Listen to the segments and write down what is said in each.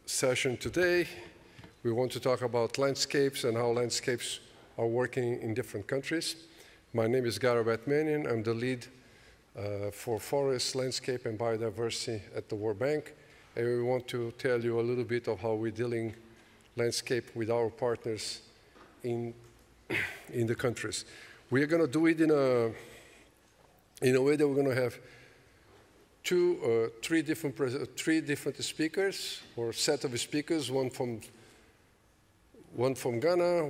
session today. We want to talk about landscapes and how landscapes are working in different countries. My name is Garo Batmanian. I'm the lead for forest, landscape, and biodiversity at the World Bank. And we want to tell you a little bit of how we're dealing landscape with our partners in the countries. We are going to do it in a way that we're going to have three different speakers, or set of speakers, one from Ghana,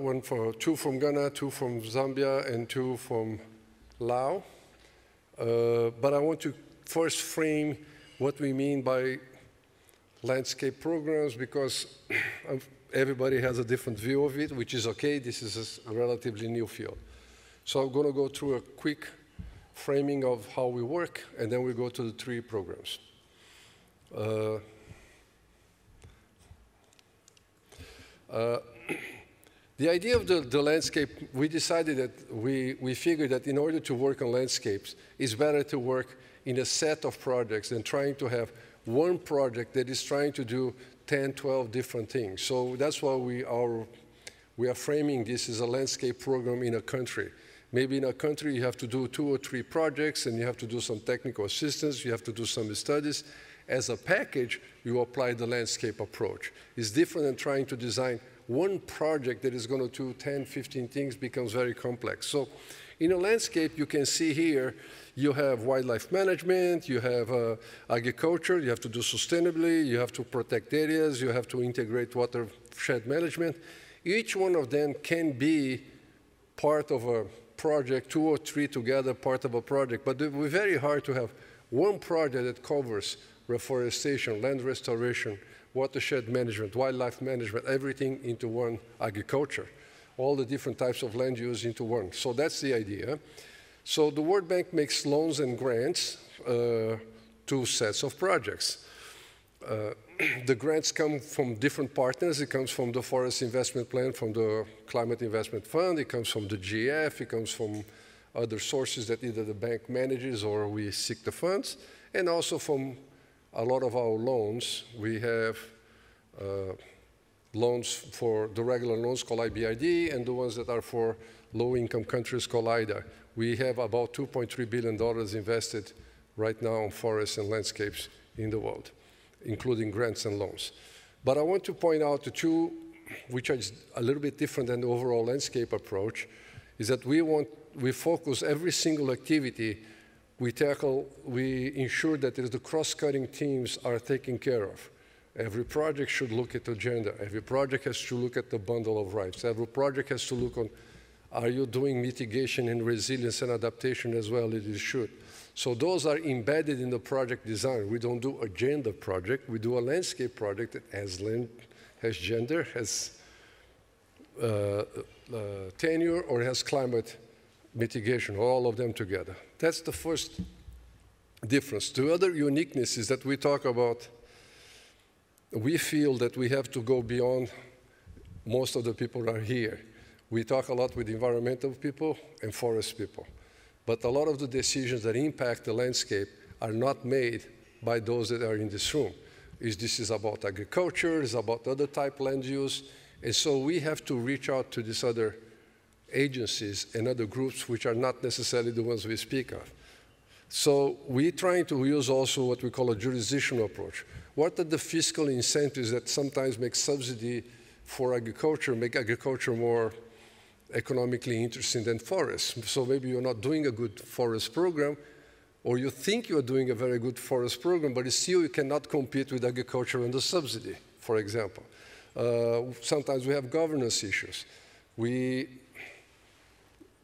two from Ghana, two from Zambia, and two from Laos. But I want to first frame what we mean by landscape programs, because everybody has a different view of it, which is okay. This is a relatively new field. So I'm going to go through a quick framing of how we work, and then we go to the three programs. The idea of the landscape, we decided that we figured that in order to work on landscapes, it's better to work in a set of projects than trying to have one project that is trying to do 10, 12 different things. So that's why we are framing this as a landscape program in a country. Maybe in a country you have to do 2 or 3 projects, and you have to do some technical assistance, you have to do some studies. As a package, you apply the landscape approach. It's different than trying to design one project that is going to do 10, 15 things, becomes very complex. So in a landscape, you can see here, you have wildlife management, you have agriculture, you have to do sustainably, you have to protect areas, you have to integrate watershed management. Each one of them can be part of a project, 2 or 3 together, part of a project, but it would be very hard to have one project that covers reforestation, land restoration, watershed management, wildlife management, everything into one agriculture, all the different types of land use into one. So that's the idea. So the World Bank makes loans and grants to sets of projects. The grants come from different partners. It comes from the Forest Investment Plan, from the Climate Investment Fund. It comes from the GF. It comes from other sources that either the bank manages or we seek the funds, and also from a lot of our loans. We have loans for the regular loans called IBRD, and the ones that are for low-income countries called IDA. We have about $2.3 billion invested right now on forests and landscapes in the world, including grants and loans. But I want to point out the two, which are a little bit different than the overall landscape approach, is that we focus every single activity we tackle, we ensure that the cross-cutting teams are taken care of. Every project should look at the agenda. Every project has to look at the bundle of rights. Every project has to look on, are you doing mitigation and resilience and adaptation as well as it should? So those are embedded in the project design. We don't do agenda project. We do a landscape project that has land, has gender, has tenure, or has climate mitigation, all of them together. That's the first difference. The other uniqueness is that we talk about, we feel that we have to go beyond most of the people are here. We talk a lot with environmental people and forest people. But a lot of the decisions that impact the landscape are not made by those that are in this room. This is about agriculture, it's about other type land use. And so we have to reach out to these other agencies and other groups which are not necessarily the ones we speak of. So we're trying to use also what we call a jurisdictional approach. What are the fiscal incentives that sometimes make subsidy for agriculture, make agriculture more economically interesting than forests? So maybe you're not doing a good forest program, or you think you're doing a very good forest program, but still you cannot compete with agriculture under subsidy, for example. Sometimes we have governance issues.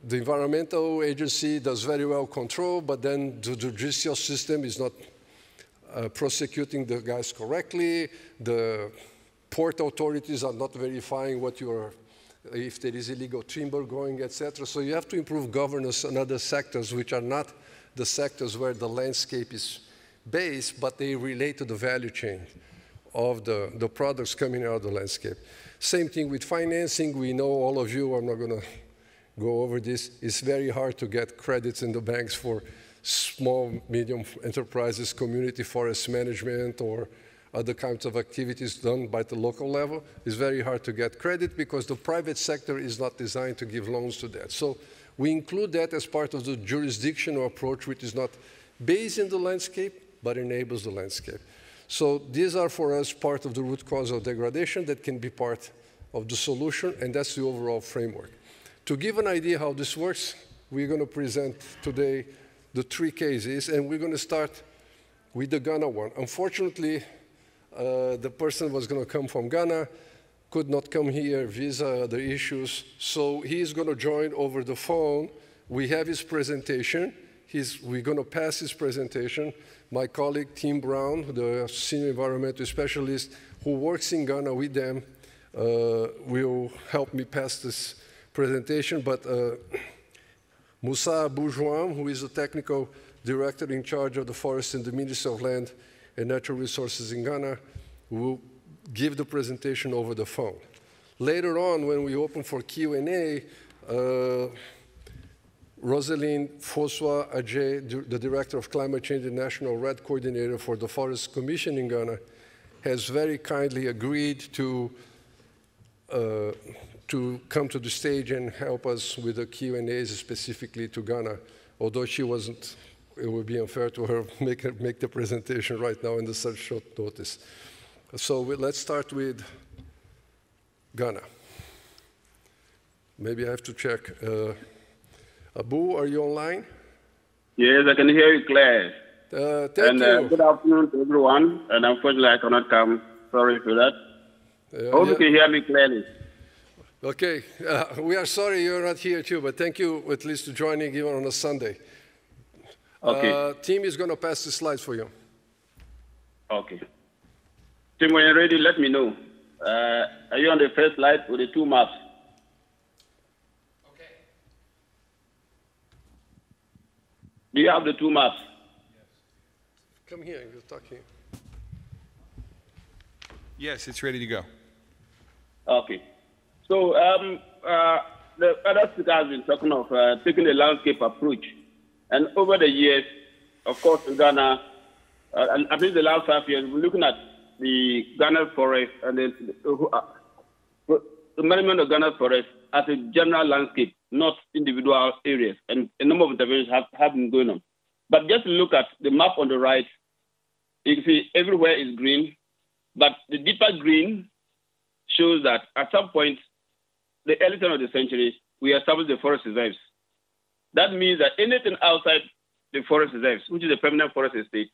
The environmental agency does very well control, but then the judicial system is not prosecuting the guys correctly. The port authorities are not verifying if there is illegal timber going, etc. So you have to improve governance in other sectors which are not the sectors where the landscape is based, but they relate to the value chain of the products coming out of the landscape. Same thing with financing. We know, all of you, I'm not going to go over this. It's very hard to get credits in the banks for small, medium enterprises, community forest management, or other kinds of activities done by the local level. It's very hard to get credit because the private sector is not designed to give loans to that. So we include that as part of the jurisdictional approach, which is not based in the landscape, but enables the landscape. So these are for us part of the root cause of degradation that can be part of the solution, and that's the overall framework. To give an idea how this works, we're going to present today the 3 cases, and we're going to start with the Ghana one. Unfortunately, the person was going to come from Ghana, could not come here, visa, other issues, so he's going to join over the phone. We have his presentation. We're going to pass his presentation. My colleague, Tim Brown, the senior environmental specialist who works in Ghana with them, will help me pass this presentation. But Moussa Bourjouan, who is the technical director in charge of the forest in the Ministry of Land and Natural Resources in Ghana, will give the presentation over the phone. Later on, when we open for Q&A, Rosalind Foswa Ajay, the Director of Climate Change and National RED Coordinator for the Forest Commission in Ghana, has very kindly agreed to come to the stage and help us with the Q&As specifically to Ghana, although she wasn't, it would be unfair to her make the presentation right now in such short notice. So let's start with Ghana. Maybe I have to check. Abu, are you online? Yes, I can hear you clear. Thank you. Good afternoon to everyone. And unfortunately, I cannot come. Sorry for that. Hope you can hear me clearly. Okay. We are sorry you're not here too, but thank you at least for joining even on a Sunday. Okay. Team is going to pass the slides for you. Okay. Tim, when you're ready, let me know. Are you on the first slide with the 2 maps? Okay. Do you have the 2 maps? Yes. Come here, you're talking. Yes, it's ready to go. Okay. So the other speaker has been talking of taking a landscape approach. And over the years, of course, in Ghana, at least the last 5 years, we're looking at the Ghana forest and the management of Ghana forest as a general landscape, not individual areas. And a number of interventions have been going on. But just look at the map on the right, you can see everywhere is green, but the deeper green shows that at some point, the early turn of the century, we established the forest reserves. That means that anything outside the forest reserves, which is a permanent forest estate,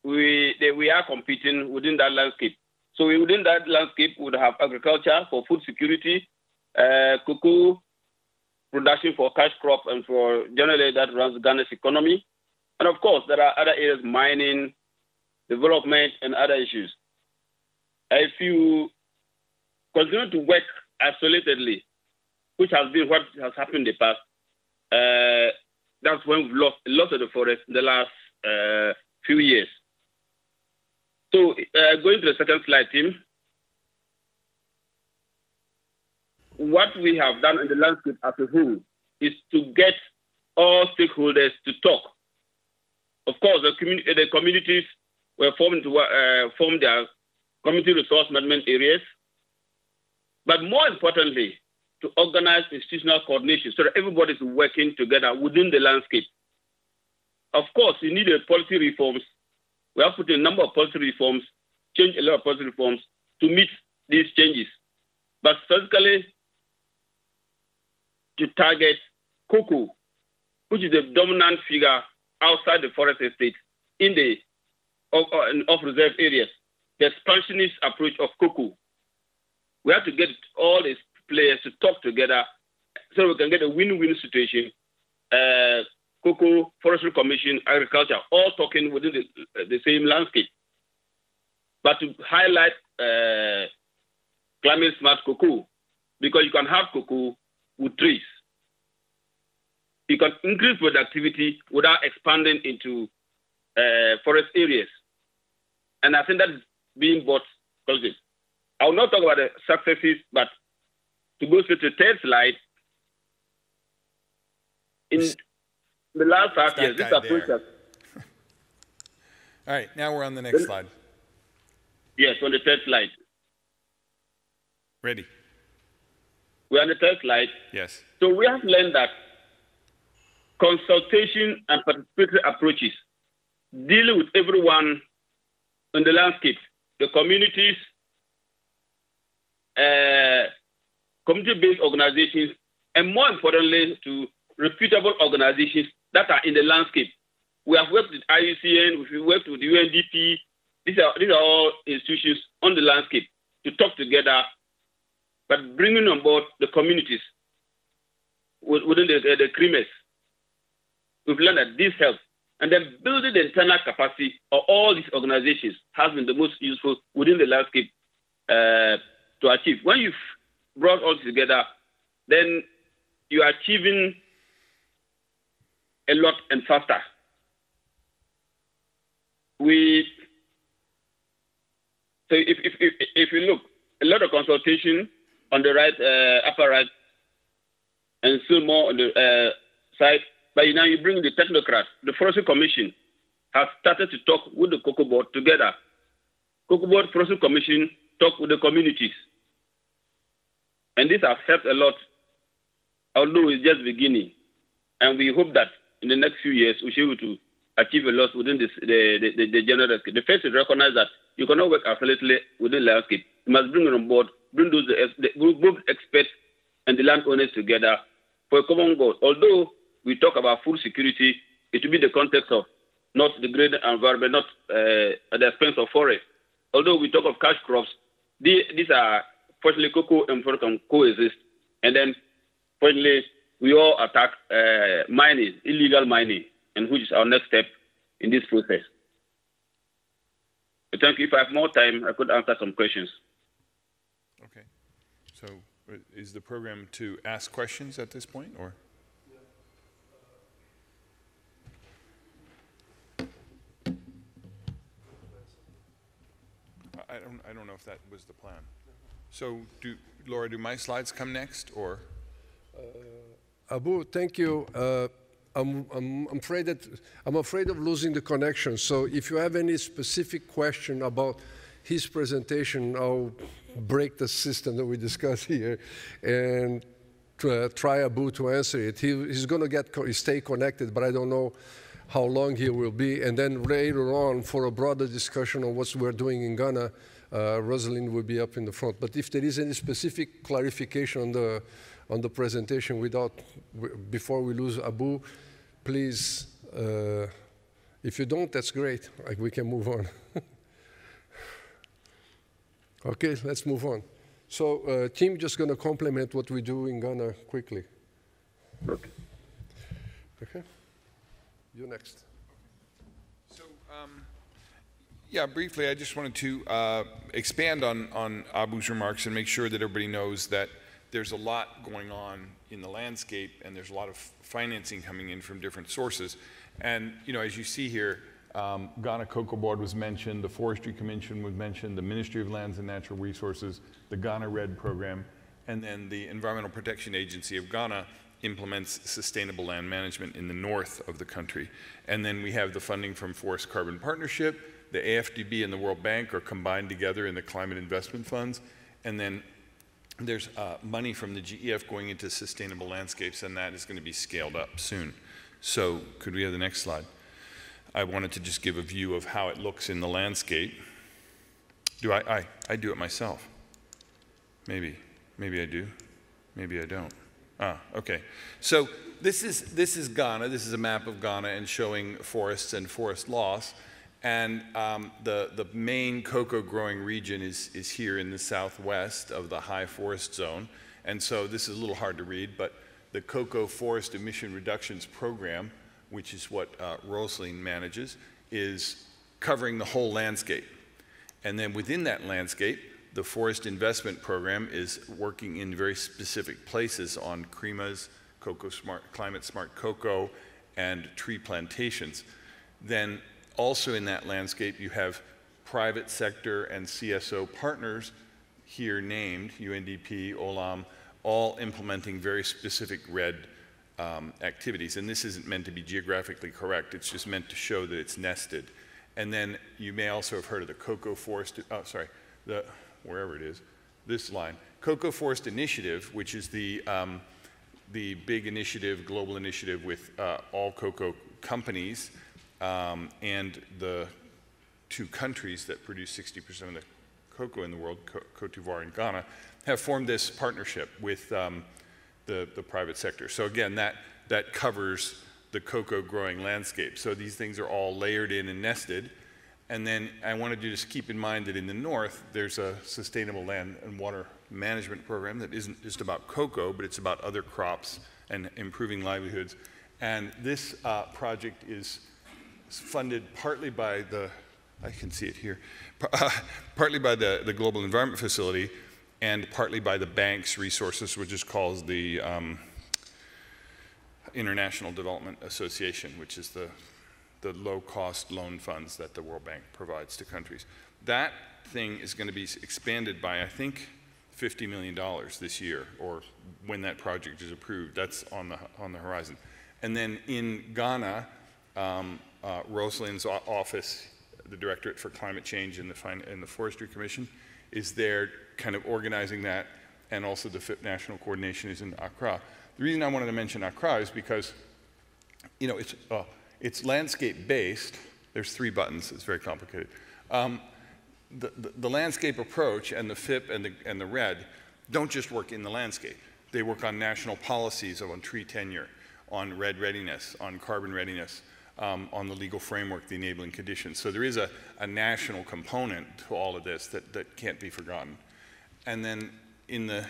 we are competing within that landscape. So within that landscape, we would have agriculture for food security, cocoa production for cash crop, and for generally that runs Ghana's economy. And of course, there are other areas, mining, development, and other issues. If you continue to work isolatedly, which has been what has happened in the past, that's when we've lost a lot of the forest in the last few years. So going to the second slide, Tim. What we have done in the landscape as a whole is to get all stakeholders to talk. Of course, the communities were formed to form their community resource management areas, but more importantly, to organize institutional coordination so that everybody's working together within the landscape. Of course, you need policy reforms. We have put a number of policy reforms, changed a lot of policy reforms to meet these changes. But specifically, to target cocoa, which is the dominant figure outside the forest estate in the off-reserve areas, the expansionist approach of cocoa. We have to get all these players to talk together so we can get a win-win situation. Cocoa, Forestry Commission, Agriculture, all talking within the same landscape. But to highlight climate-smart cocoa, because you can have cocoa with trees. You can increase productivity without expanding into forest areas. And I think that is being bought. I will not talk about the successes, but to go straight to the third slide, in the last 5 years, this approach has... All right, now we're on the next slide. Yes, on the third slide. Ready. We're on the third slide. Yes. So we have learned that consultation and participatory approaches deal with everyone in the landscape, the communities, community-based organizations, and more importantly, to reputable organizations that are in the landscape. We have worked with IUCN, we've worked with UNDP. These are all institutions on the landscape to talk together, but bringing on board the communities within the creamers. We've learned that this helps. And then building the internal capacity of all these organizations has been the most useful within the landscape to achieve. When you've brought all together, then you are achieving a lot and faster. So if you look, a lot of consultation on the right, upper right, and still more on the side. But now you bring the technocrats. The Forestry Commission has started to talk with the Cocoa Board together. Cocoa Board, Forestry Commission talk with the communities. And this has helped a lot, although it's just beginning. And we hope that in the next few years, we should be able to achieve a lot within the general landscape. The first is recognize that you cannot work isolated within the landscape. You must bring it on board, bring those both experts and the landowners together for a common goal. Although we talk about food security, it will be the context of not the great environment, not at the expense of forest. Although we talk of cash crops, these are, fortunately, cocoa and forest can coexist. And then, fortunately, we all attack mining, illegal mining, and which is our next step in this process. So thank you. If I have more time, I could answer some questions. Okay. So is the program to ask questions at this point, or? I don't know if that was the plan. So Laura, do my slides come next, or? Abu, thank you. I'm afraid of losing the connection. So if you have any specific question about his presentation, I'll break the system that we discussed here and try Abu to answer it. He's going to stay connected, but I don't know how long he will be. And then later on, for a broader discussion on what we're doing in Ghana, Rosalind will be up in the front. But if there is any specific clarification on the presentation before we lose Abu, please, if you don't, that's great. We can move on. Okay, let's move on. So Tim just going to complement what we do in Ghana quickly. Okay. Okay. You next. So, yeah, briefly, I just wanted to expand on Abu's remarks and make sure that everybody knows that there's a lot going on in the landscape, and there's a lot of financing coming in from different sources. And, you know, as you see here, Ghana Cocoa Board was mentioned, the Forestry Commission was mentioned, the Ministry of Lands and Natural Resources, the Ghana RED program, and then the Environmental Protection Agency of Ghana implements sustainable land management in the north of the country. And then we have the funding from Forest Carbon Partnership, the AFDB and the World Bank are combined together in the climate investment funds, and then there's money from the GEF going into sustainable landscapes, and that is going to be scaled up soon. So could we have the next slide? I wanted to just give a view of how it looks in the landscape. I do it myself. Maybe I do, maybe I don't. Okay. So this is Ghana. This is a map of Ghana and showing forests and forest loss. And the main cocoa growing region is here in the southwest of the high forest zone. And so this is a little hard to read, but the Cocoa Forest Emission Reductions Program, which is what Rosalind manages, is covering the whole landscape. And then within that landscape, the Forest Investment Program is working in very specific places on cremas, climate smart cocoa, and tree plantations. Then also in that landscape, you have private sector and CSO partners here named, UNDP, OLAM, all implementing very specific RED activities. And this isn't meant to be geographically correct, it's just meant to show that it's nested. And then you may also have heard of the Cocoa Forest, wherever it is, this line. Cocoa Forest Initiative, which is the big initiative, global initiative with all cocoa companies and the 2 countries that produce 60% of the cocoa in the world, Cote d'Ivoire and Ghana, have formed this partnership with the private sector. So again, that covers the cocoa growing landscape. So these things are all layered in and nested. And then I wanted you to just keep in mind that in the north, there's a sustainable land and water management program that isn't just about cocoa, but it's about other crops and improving livelihoods. And this project is funded partly by the, I can see it here, partly by the Global Environment Facility and partly by the bank's resources, which is called the International Development Association, which is the low-cost loan funds that the World Bank provides to countries. That thing is going to be expanded by, I think, $50 million this year, or when that project is approved. That's on the horizon. And then in Ghana, Rosalind's office, the Directorate for Climate Change in the Forestry Commission, is there kind of organizing that, and also the FIP National Coordination is in Accra. The reason I wanted to mention Accra is because, you know, it's landscape-based. There's 3 buttons. It's very complicated. The landscape approach and the FIP and the RED don't just work in the landscape. They work on national policies on tree tenure, on RED readiness, on carbon readiness, on the legal framework, the enabling conditions. So there is a national component to all of this that can't be forgotten. And then in the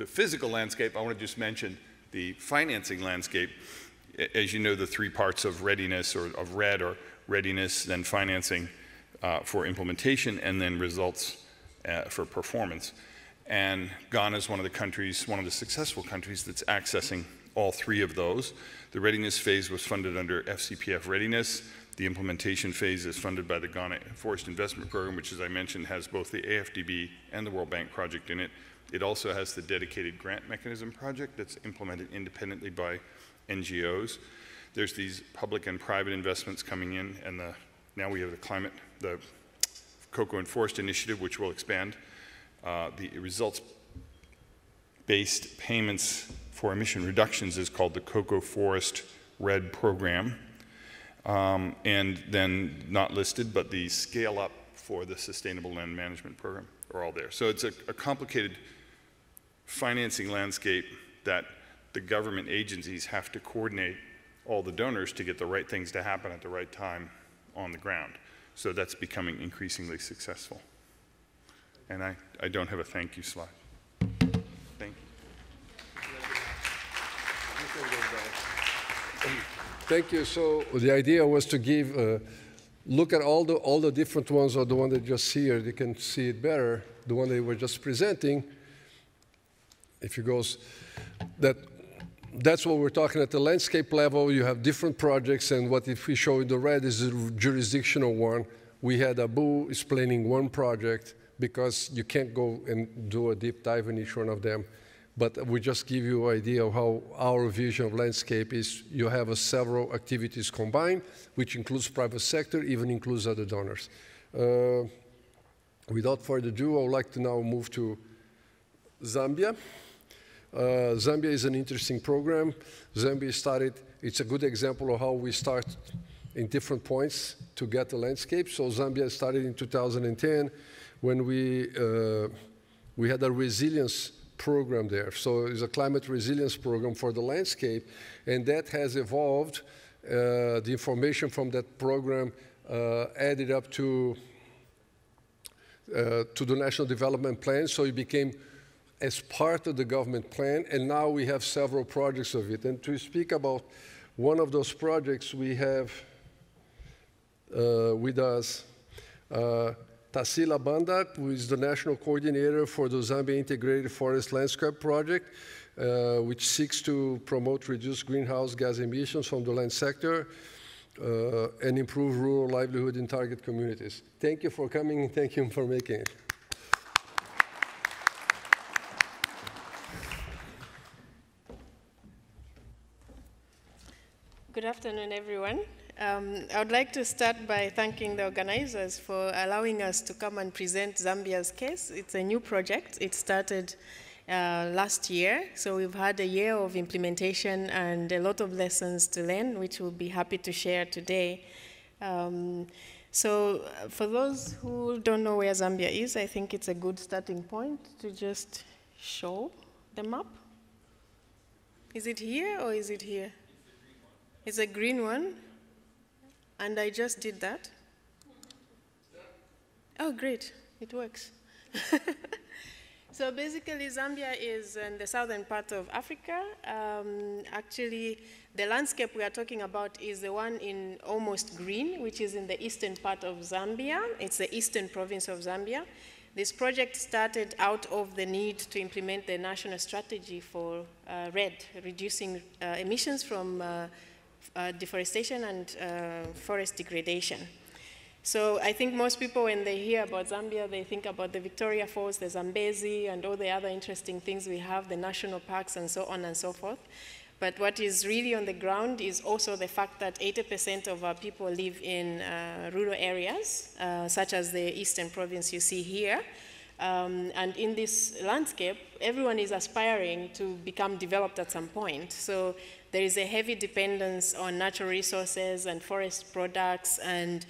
physical landscape, I want to just mention the financing landscape. As you know, the 3 parts of readiness, or of RED, or readiness, then financing for implementation, and then results for performance. And Ghana is one of the countries, one of the successful countries that's accessing all 3 of those. The readiness phase was funded under FCPF readiness. The implementation phase is funded by the Ghana Forest Investment Program, which, as I mentioned, has both the AFDB and the World Bank project in it. It also has the dedicated grant mechanism project that's implemented independently by NGOs. There's these public and private investments coming in, and now we have the Cocoa and Forest Initiative, which will expand. The results-based payments for emission reductions is called the Cocoa Forest RED program. And then, not listed, but the scale up for the Sustainable Land Management program are all there. So it's a complicated financing landscape that the government agencies have to coordinate all the donors to get the right things to happen at the right time on the ground. So that's becoming increasingly successful. And I don't have a thank you slide. Thank you. Thank you. So the idea was to give, look at all the different ones, or the one that you just see here, they can see it better, the one they were just presenting. If you go, that's what we're talking at the landscape level. You have different projects, and what if we show in the red is a jurisdictional one. We had Abu explaining one project because you can't go and do a deep dive in each one of them. But we just give you an idea of how our vision of landscape is. You have several activities combined, which includes private sector, even includes other donors. Without further ado, I would like to now move to Zambia. Zambia is an interesting program. Zambia started, it's a good example of how we start in different points to get the landscape. So Zambia started in 2010 when we had a resilience program there. So it's a climate resilience program for the landscape, and that has evolved. The information from that program added up to the National Development Plan, so it became as part of the government plan, and now we have several projects of it. And to speak about one of those projects, we have with us Tassila Banda, who is the national coordinator for the Zambia Integrated Forest Landscape Project, which seeks to promote reduced greenhouse gas emissions from the land sector and improve rural livelihood in target communities. Thank you for coming, and thank you for making it. Good afternoon, everyone. I would like to start by thanking the organizers for allowing us to come and present Zambia's case. It's a new project. It started last year, so we've had a year of implementation and a lot of lessons to learn, which we'll be happy to share today. So for those who don't know where Zambia is, I think it's a good starting point to just show the map. Is it here or is it here? It's a green one. And I just did that. Oh, great, it works. So basically, Zambia is in the southern part of Africa. Actually, the landscape we are talking about is the one in almost green, which is in the eastern part of Zambia. It's the eastern province of Zambia. This project started out of the need to implement the national strategy for reducing emissions from deforestation and forest degradation. So I think most people, when they hear about Zambia, they think about the Victoria Falls, the Zambezi, and all the other interesting things we have, the national parks, and so on and so forth. But what is really on the ground is also the fact that 80% of our people live in rural areas, such as the eastern province you see here. And in this landscape, everyone is aspiring to become developed at some point. So there is a heavy dependence on natural resources and forest products, and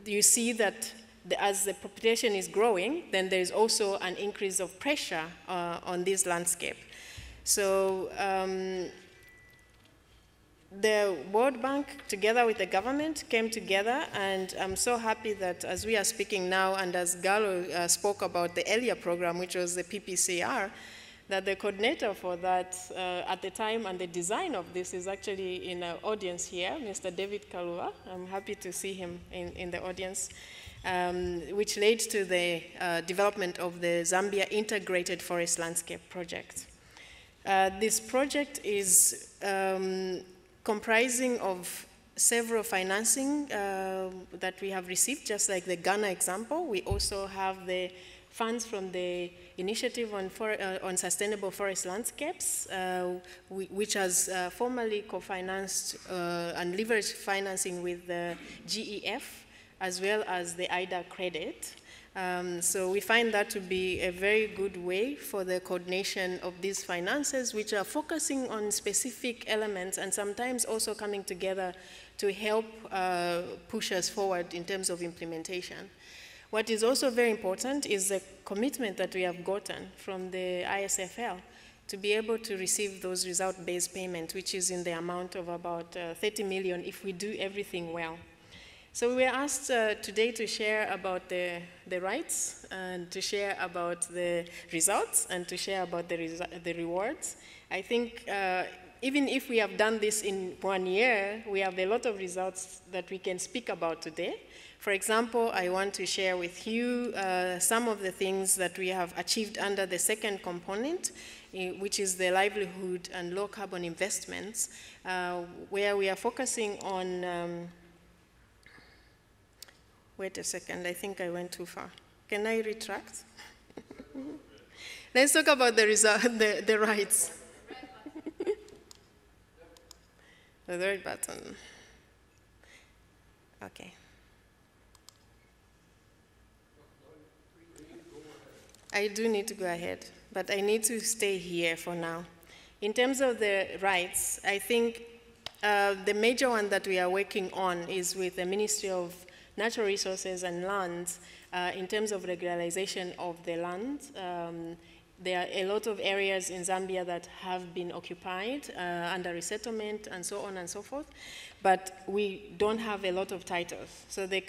you see that as the population is growing, then there is also an increase of pressure on this landscape. So the World Bank, together with the government, came together, and I'm so happy that as we are speaking now, and as Galo spoke about the earlier program, which was the PPCR, that the coordinator for that at the time and the design of this is actually in our audience here, Mr. David Kaluva. I'm happy to see him in the audience, which led to the development of the Zambia Integrated Forest Landscape Project. This project is comprising of several financing that we have received, just like the Ghana example. We also have the funds from the Initiative on Sustainable Forest Landscapes, which has formally co-financed and leveraged financing with the GEF, as well as the IDA credit. So we find that to be a very good way for the coordination of these finances, which are focusing on specific elements and sometimes also coming together to help push us forward in terms of implementation. What is also very important is the commitment that we have gotten from the ISFL to be able to receive those result-based payments, which is in the amount of about 30 million if we do everything well. So we were asked today to share about the rights, and to share about the results, and to share about the rewards. I think even if we have done this in 1 year, we have a lot of results that we can speak about today. For example, I want to share with you some of the things that we have achieved under the second component, which is the livelihood and low carbon investments, where we are focusing on, wait a second, I think I went too far. Can I retract? Let's talk about the rights. The right button. Okay. I do need to go ahead, but I need to stay here for now. In terms of the rights, I think the major one that we are working on is with the Ministry of Natural Resources and Lands in terms of regularization of the land. There are a lot of areas in Zambia that have been occupied under resettlement and so on and so forth, but we don't have a lot of titles. So the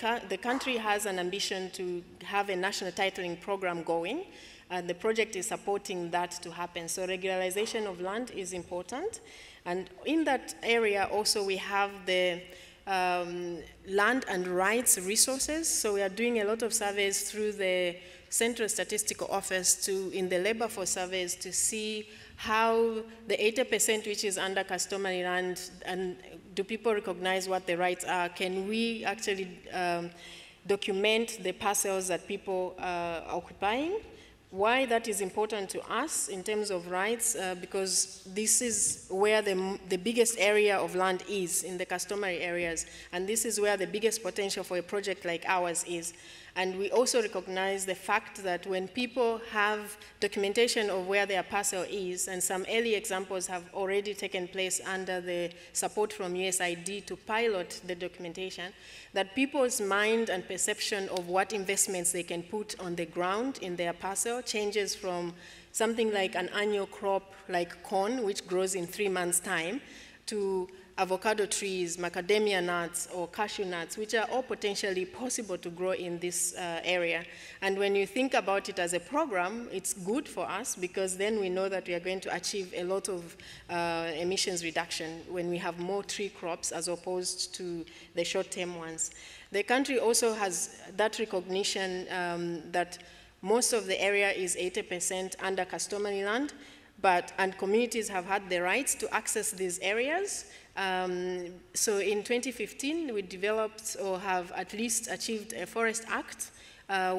country has an ambition to have a national titling program going, and the project is supporting that to happen. So regularization of land is important. And in that area also we have the land and rights resources. So we are doing a lot of surveys through the Central Statistical Office in the labor force surveys to see how the 80% which is under customary land, and do people recognize what the rights are? Can we actually document the parcels that people are occupying? why that is important to us in terms of rights, because this is where the biggest area of land is, in the customary areas, and this is where the biggest potential for a project like ours is. And we also recognize the fact that when people have documentation of where their parcel is, and some early examples have already taken place under the support from USAID to pilot the documentation, that people's mind and perception of what investments they can put on the ground in their parcel changes from something like an annual crop like corn, which grows in 3 months' time, to avocado trees, macadamia nuts, or cashew nuts, which are all potentially possible to grow in this area. And when you think about it as a program, it's good for us, because then we know that we are going to achieve a lot of emissions reduction when we have more tree crops as opposed to the short-term ones. The country also has that recognition that most of the area is 80% under customary land, and communities have had the rights to access these areas. So in 2015, we developed or have at least achieved a Forest Act,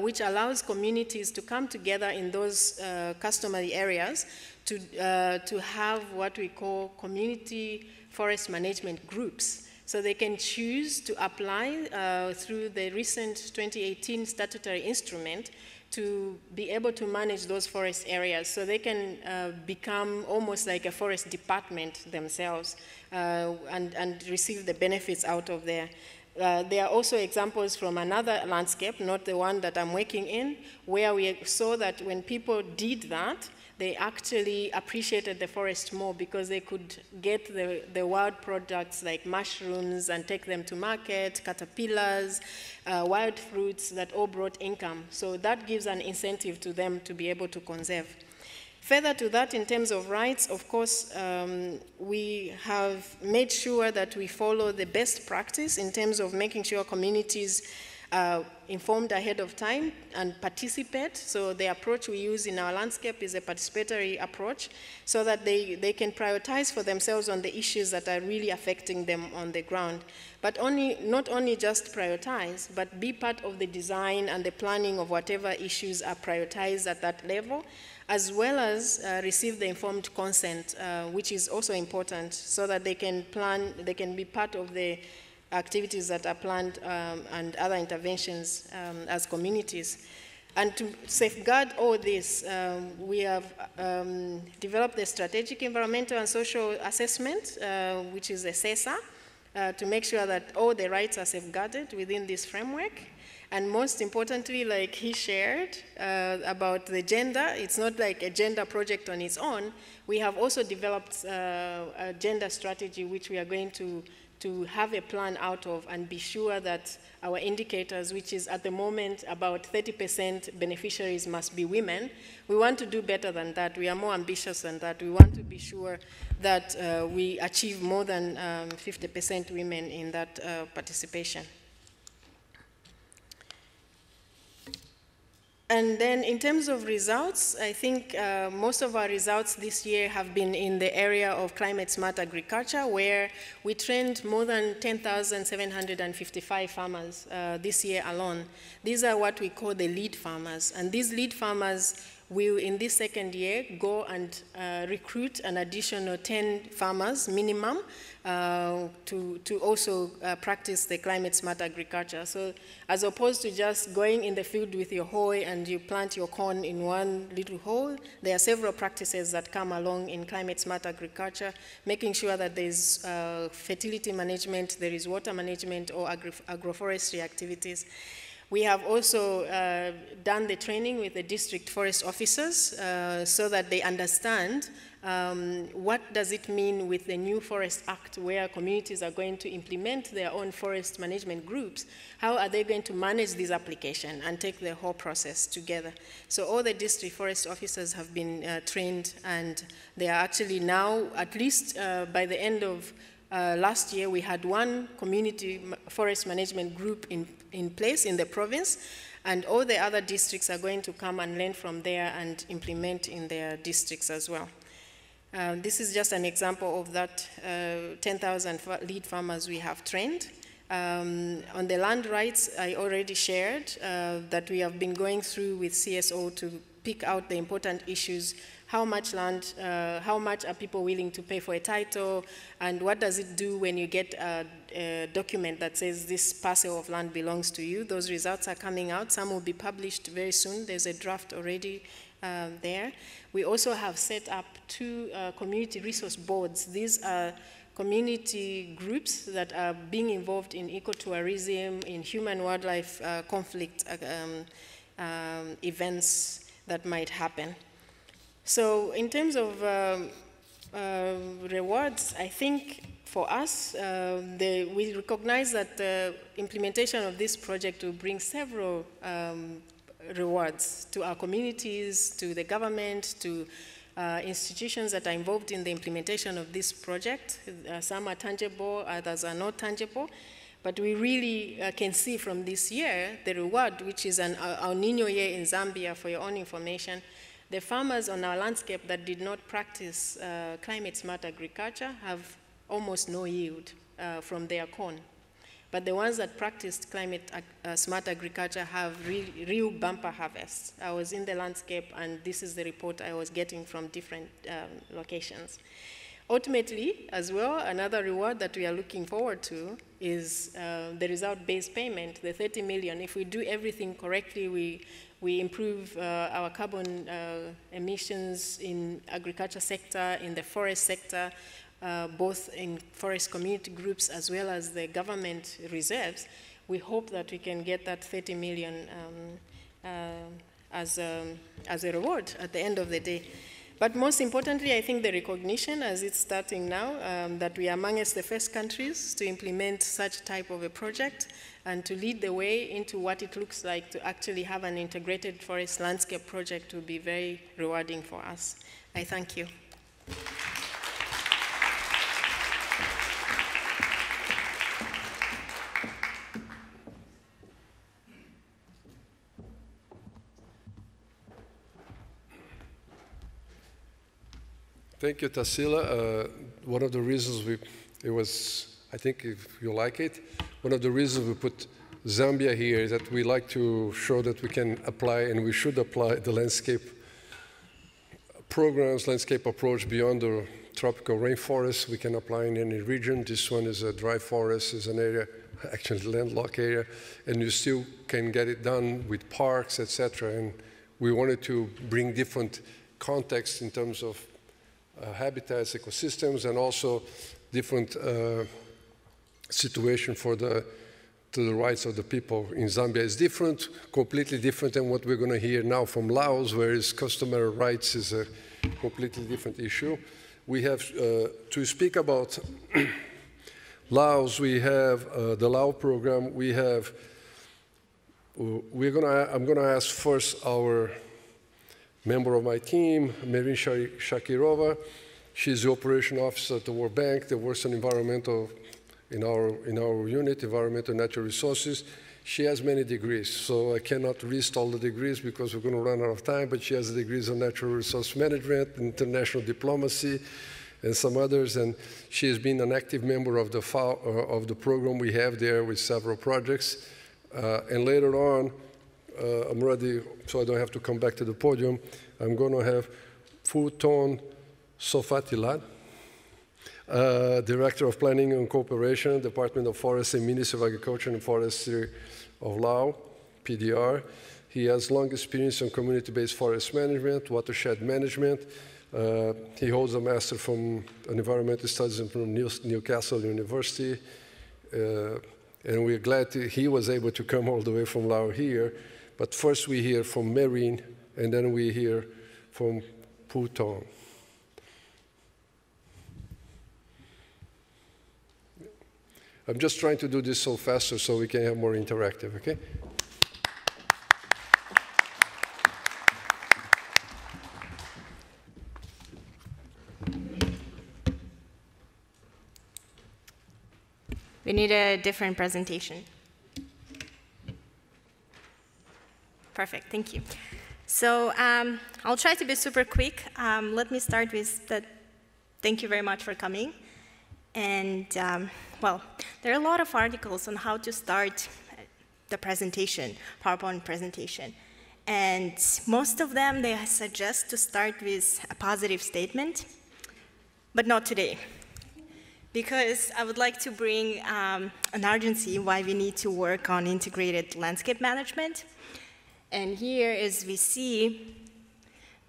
which allows communities to come together in those customary areas to have what we call community forest management groups. So they can choose to apply through the recent 2018 statutory instrument to be able to manage those forest areas, so they can become almost like a forest department themselves and receive the benefits out of there. There are also examples from another landscape, not the one that I'm working in, where we saw that when people did that, they actually appreciated the forest more, because they could get the wild products like mushrooms and take them to market, caterpillars, wild fruits that all brought income. So that gives an incentive to them to be able to conserve. Further to that, in terms of rights, of course, we have made sure that we follow the best practice in terms of making sure communities informed ahead of time and participate. So the approach we use in our landscape is a participatory approach, so that they can prioritize for themselves on the issues that are really affecting them on the ground. But not only just prioritize, but be part of the design and the planning of whatever issues are prioritized at that level, as well as receive the informed consent, which is also important, so that they can plan, they can be part of the activities that are planned and other interventions as communities. And to safeguard all this, we have developed the Strategic Environmental and Social Assessment, which is a SESA, to make sure that all the rights are safeguarded within this framework. And most importantly, like he shared about the gender, it's not like a gender project on its own. We have also developed a gender strategy, which we are going to have a plan out of and be sure that our indicators, which is at the moment about 30% beneficiaries must be women, we want to do better than that. We are more ambitious than that. We want to be sure that we achieve more than 50% women in that participation. And then in terms of results, I think most of our results this year have been in the area of climate smart agriculture, where we trained more than 10,755 farmers this year alone. These are what we call the lead farmers. And these lead farmers will, in this second year, go and recruit an additional 10 farmers minimum to also practice the climate smart agriculture. So as opposed to just going in the field with your hoe and you plant your corn in one little hole, there are several practices that come along in climate smart agriculture, making sure that there's fertility management, there is water management or agroforestry activities. We have also done the training with the district forest officers so that they understand what does it mean with the new Forest Act, where communities are going to implement their own forest management groups. How are they going to manage this application and take the whole process together? So all the district forest officers have been trained, and they are actually now, at least by the end of last year, we had one community forest management group in place in the province, and all the other districts are going to come and learn from there and implement in their districts as well. This is just an example of that 10,000 lead farmers we have trained. On the land rights, I already shared that we have been going through with CSO to pick out the important issues. How much land, how much are people willing to pay for a title, and what does it do when you get a document that says this parcel of land belongs to you? Those results are coming out. Some will be published very soon. There's a draft already there. We also have set up 2 community resource boards. These are community groups that are being involved in ecotourism, in human-wildlife conflict events that might happen. So in terms of rewards, I think for us, we recognize that the implementation of this project will bring several rewards to our communities, to the government, to institutions that are involved in the implementation of this project. Some are tangible, others are not tangible. But we really can see from this year the reward, which is an El Nino year in Zambia, for your own information. The farmers on our landscape that did not practice climate-smart agriculture have almost no yield from their corn. But the ones that practiced climate-smart agriculture have real bumper harvests. I was in the landscape, and this is the report I was getting from different locations. Ultimately, as well, another reward that we are looking forward to is the result-based payment, the 30 million. If we do everything correctly, we improve our carbon emissions in agriculture sector, in the forest sector, both in forest community groups as well as the government reserves. We hope that we can get that 30 million as a reward at the end of the day. But most importantly, I think the recognition, as it's starting now, that we are amongst the first countries to implement such type of a project and to lead the way into what it looks like to actually have an integrated forest landscape project will be very rewarding for us. I thank you. Thank you, Tarsila. One of the reasons I think if you like it, one of the reasons we put Zambia here is that we like to show that we can apply, and we should apply, the landscape programs, landscape approach beyond the tropical rainforest. We can apply in any region. This one is a dry forest, is an area, actually landlocked area, and you still can get it done with parks, etc. And we wanted to bring different contexts in terms of habitats, ecosystems, and also different situation to the rights of the people in Zambia. Is different, completely different than what we're going to hear now from Laos, where customary rights is a completely different issue. We have to speak about Laos. We have the Lao program. I'm going to ask first our member of my team, Merin Shakirova. She's the operation officer at the World Bank that works on environmental, in our unit, environmental and natural resources. She has many degrees, so I cannot list all the degrees because we're going to run out of time, but she has degrees on natural resource management, international diplomacy, and some others, and she has been an active member of the program we have there with several projects. And later on, I'm ready, so I don't have to come back to the podium. I'm going to have Futon Sofatilat, Director of Planning and Cooperation, Department of Forestry, Ministry of Agriculture and Forestry of Laos, PDR. He has long experience in community-based forest management, watershed management. He holds a master from environmental studies from Newcastle University. And we're glad he was able to come all the way from Laos here. But first we hear from Merin, and then we hear from Futon. I'm just trying to do this so faster so we can have more interactive, okay? We need a different presentation. Perfect, thank you. So I'll try to be super quick. Let me start with that. Thank you very much for coming. And well, there are a lot of articles on how to start the presentation, PowerPoint presentation. And most of them, they suggest to start with a positive statement, but not today. Because I would like to bring an urgency why we need to work on integrated landscape management. And here, as we see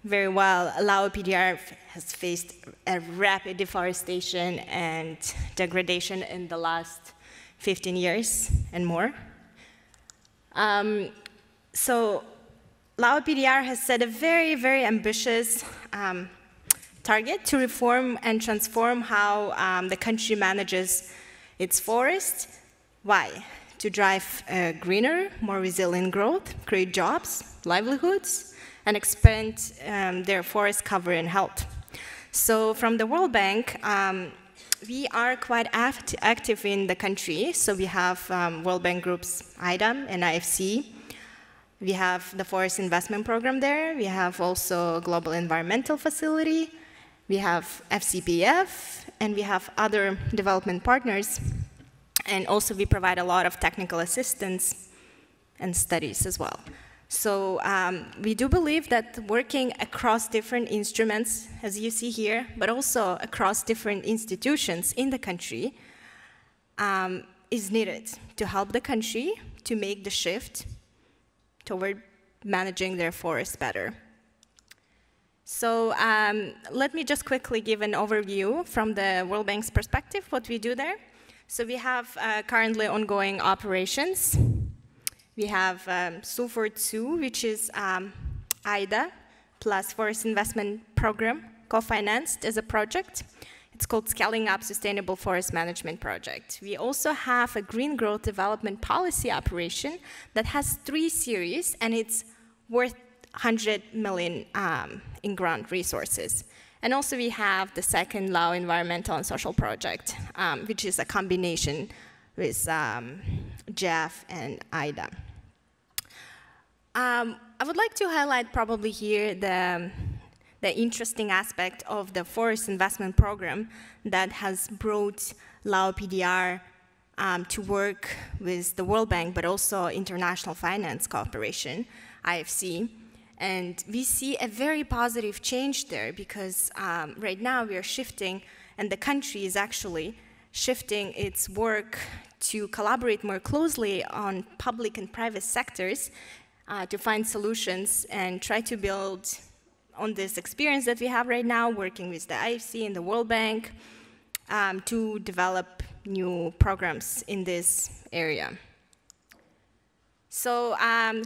very well, Lao PDR has faced a rapid deforestation and degradation in the last 15 years and more. So Lao PDR has set a very, very ambitious target to reform and transform how the country manages its forests. Why? To drive greener, more resilient growth, create jobs, livelihoods, and expand their forest cover and health. So from the World Bank, we are quite active in the country. So we have World Bank groups IDA and IFC. We have the Forest Investment Program there. We have also Global Environmental Facility. We have FCPF, and we have other development partners. And also we provide a lot of technical assistance and studies as well. So we do believe that working across different instruments, as you see here, but also across different institutions in the country, is needed to help the country to make the shift toward managing their forests better. So let me just quickly give an overview from the World Bank's perspective, what we do there. So we have currently ongoing operations. We have SUFOR 2, which is IDA plus Forest Investment Program, co-financed as a project. It's called Scaling Up Sustainable Forest Management Project. We also have a Green Growth Development Policy operation that has 3 series, and it's worth 100 million in grant resources. And also we have the second Lao Environmental and Social Project, which is a combination with JEF and IDA. I would like to highlight probably here the interesting aspect of the Forest Investment Program that has brought Lao PDR to work with the World Bank, but also International Finance Corporation, IFC. And we see a very positive change there because right now we are shifting, and the country is actually shifting its work to collaborate more closely on public and private sectors to find solutions and try to build on this experience that we have right now, working with the IFC and the World Bank to develop new programs in this area. So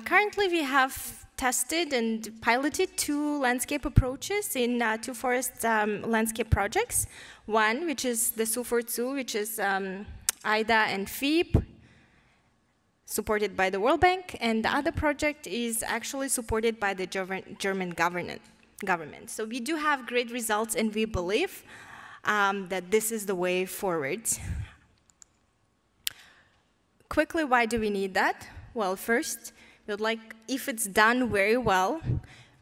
currently we have tested and piloted 2 landscape approaches in 2 forest landscape projects. One, which is the SUFOR 2, which is IDA and FEEP, supported by the World Bank, and the other project is actually supported by the German government. So we do have great results, and we believe that this is the way forward. Quickly, why do we need that? Well, first, we would like, if it's done very well,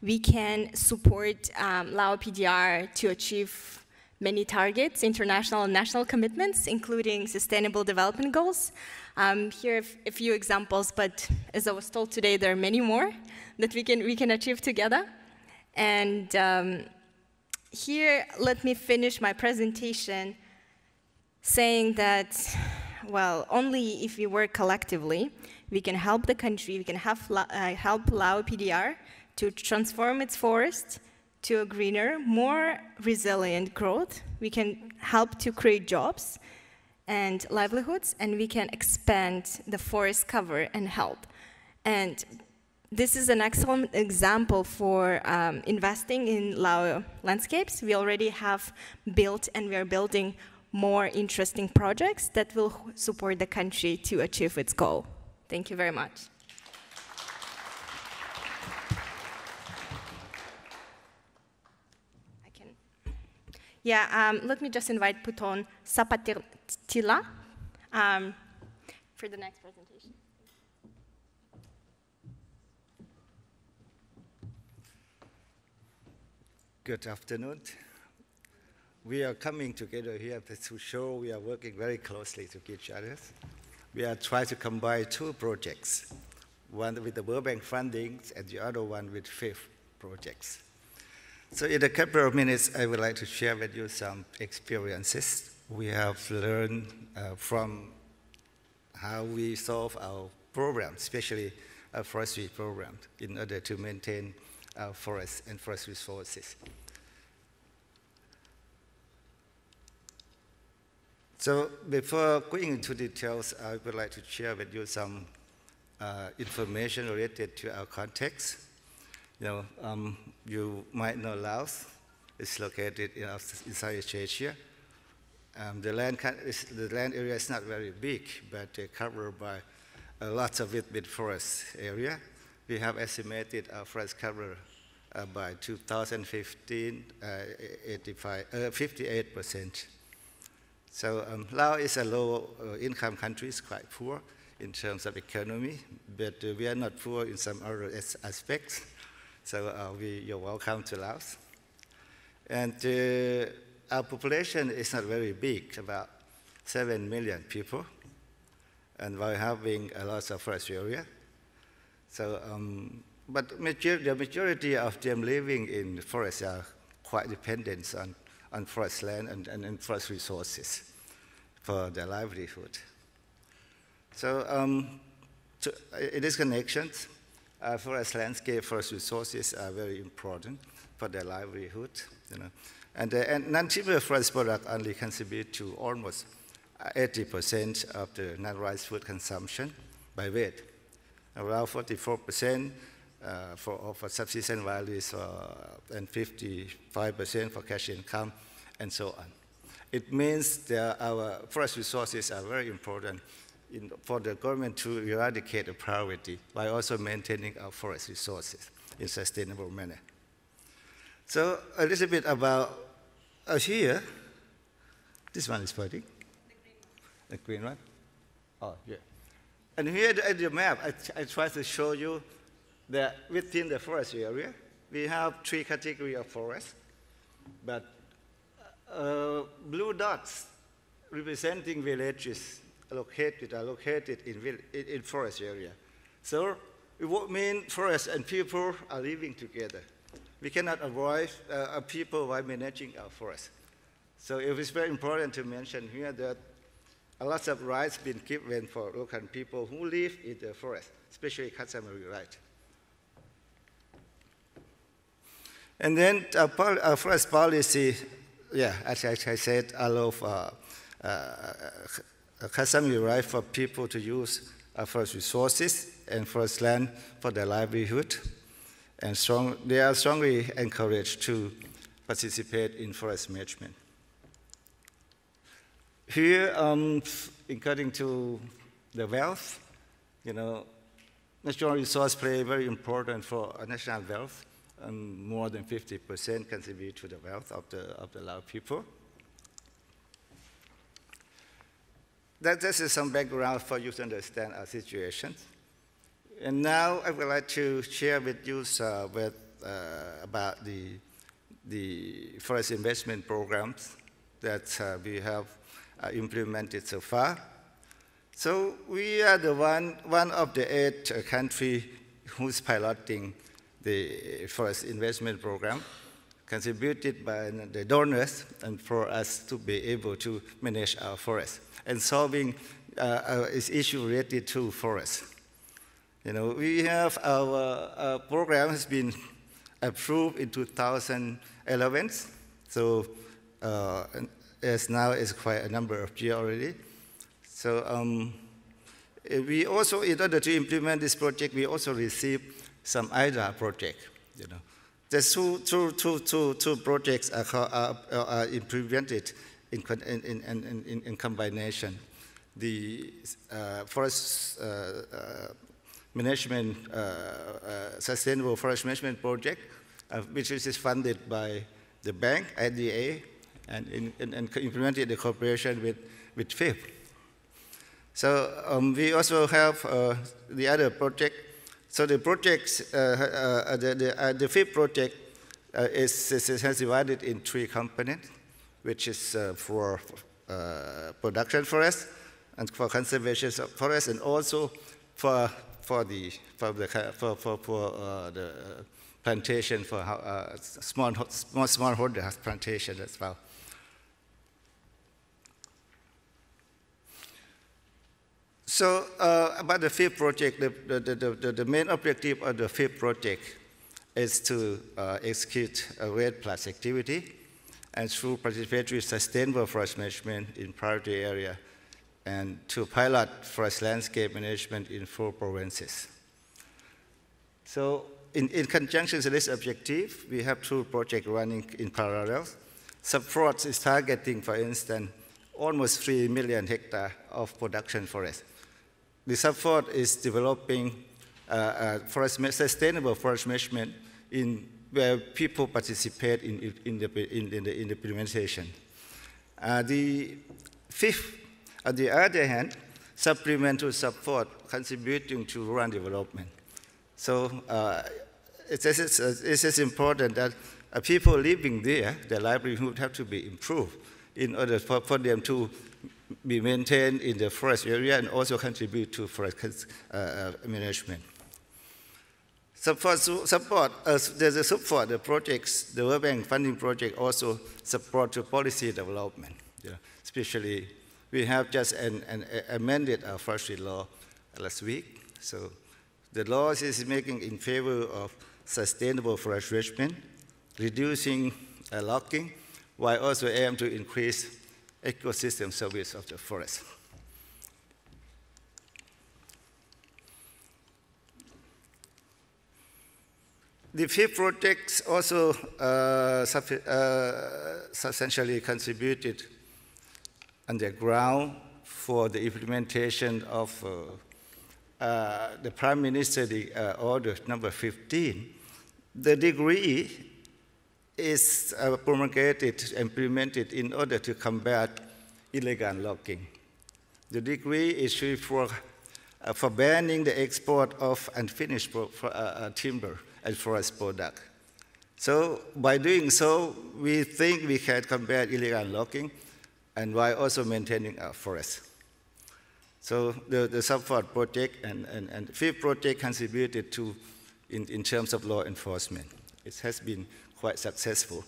we can support Lao PDR to achieve many targets, international and national commitments, including sustainable development goals. Here are a few examples, but as I was told today, there are many more that we can achieve together. And here, let me finish my presentation saying that, well, only if we work collectively, we can help the country, we can help Lao PDR to transform its forest to a greener, more resilient growth. We can help to create jobs and livelihoods, and we can expand the forest cover and health. And this is an excellent example for investing in Lao landscapes. We already have built, and we are building more interesting projects that will support the country to achieve its goal. Thank you very much. Yeah, let me just invite Puton Sapatila for the next presentation. Good afternoon. We are coming together here to show we are working very closely to each other. We are trying to combine 2 projects. one with the World Bank funding, and the other one with FIF projects. So in a couple of minutes, I would like to share with you some experiences we have learned from how we solve our programs, especially our forestry program, in order to maintain our forests and forest resources. So before going into details, I would like to share with you some information related to our context. You might know Laos. It's located in Southeast Asia. The land area is not very big, but covered by lots of it with forest area. We have estimated our forest cover by 2015, 58%. So Laos is a low-income country, it's quite poor in terms of economy, but we are not poor in some other aspects. So you're welcome to Laos. And our population is not very big, about 7 million people, and we're having a lot of forest area. So, but the majority of them living in the forest are quite dependent on forest land and forest resources for their livelihood. So in this connection, forest landscape, forest resources are very important for their livelihood. And non-timber forest products only contribute to almost 80% of the non-rice food consumption by weight. Around 44% for subsistence values and 55% for cash income, and so on. It means that our forest resources are very important for the government to eradicate the poverty by also maintaining our forest resources in a sustainable manner. So a little bit about here. This one is pointing. The green one? Oh, yeah. And here at the map, I try to show you that within the forest area, we have 3 categories of forest, but blue dots representing villages are located in forest area. So it would mean forest and people are living together. We cannot avoid people while managing our forest. So it is very important to mention here that a lot of rights have been given for local people who live in the forest, especially customary right. And then our forest policy, yeah, as I said, allow for customary right for people to use forest resources and forest land for their livelihood. And they are strongly encouraged to participate in forest management. Here, according to the wealth, natural resource play very important for national wealth, and more than 50% contribute to the wealth of the Lao people. This is some background for you to understand our situation. And now I would like to share with you about the forest investment programs that we have implemented so far. So we are the one of the 8 countries who's piloting the forest investment program, contributed by the donors, and for us to be able to manage our forests and solving this issue related to forests. We have our program has been approved in 2011, so as now is quite a number of years already. So we also, in order to implement this project, we also received some IDA project. There's two projects are implemented in combination. The forest management, sustainable forest management project, which is funded by the bank, IDA, and implemented in cooperation with FIF. So we also have the other project. So the projects, the FIF project has divided in 3 components, which is for production forest, and for conservation of forest, and also for the plantation for smallholder plantation as well. So about the fifth project, the main objective of the fifth project is to execute a RED Plus activity and through participatory sustainable forest management in priority area and to pilot forest landscape management in 4 provinces. So in conjunction with this objective, we have 2 projects running in parallel. Subforest is targeting, for instance, almost 3 million hectares of production forest. The subforest is developing sustainable forest management where people participate in the implementation. The fifth, on the other hand, supplemental subforest contributing to rural development. So it is important that people living there, their livelihood have to be improved in order for them to be maintained in the forest area and also contribute to forest management. The projects, the World Bank funding project also support to policy development. Yeah. Especially, we have just amended our forestry law last week. So the law is making in favor of sustainable forest management, reducing logging, while also aim to increase ecosystem service of the forest. The fifth projects also substantially contributed on the ground for the implementation of the Prime Minister Order number 15. The decree is promulgated, implemented in order to combat illegal logging. The decree is issued for banning the export of unfinished timber and forest product. So by doing so, we think we can combat illegal logging and while also maintaining our forests. So the subforest project and fifth project contributed to in terms of law enforcement. It has been quite successful.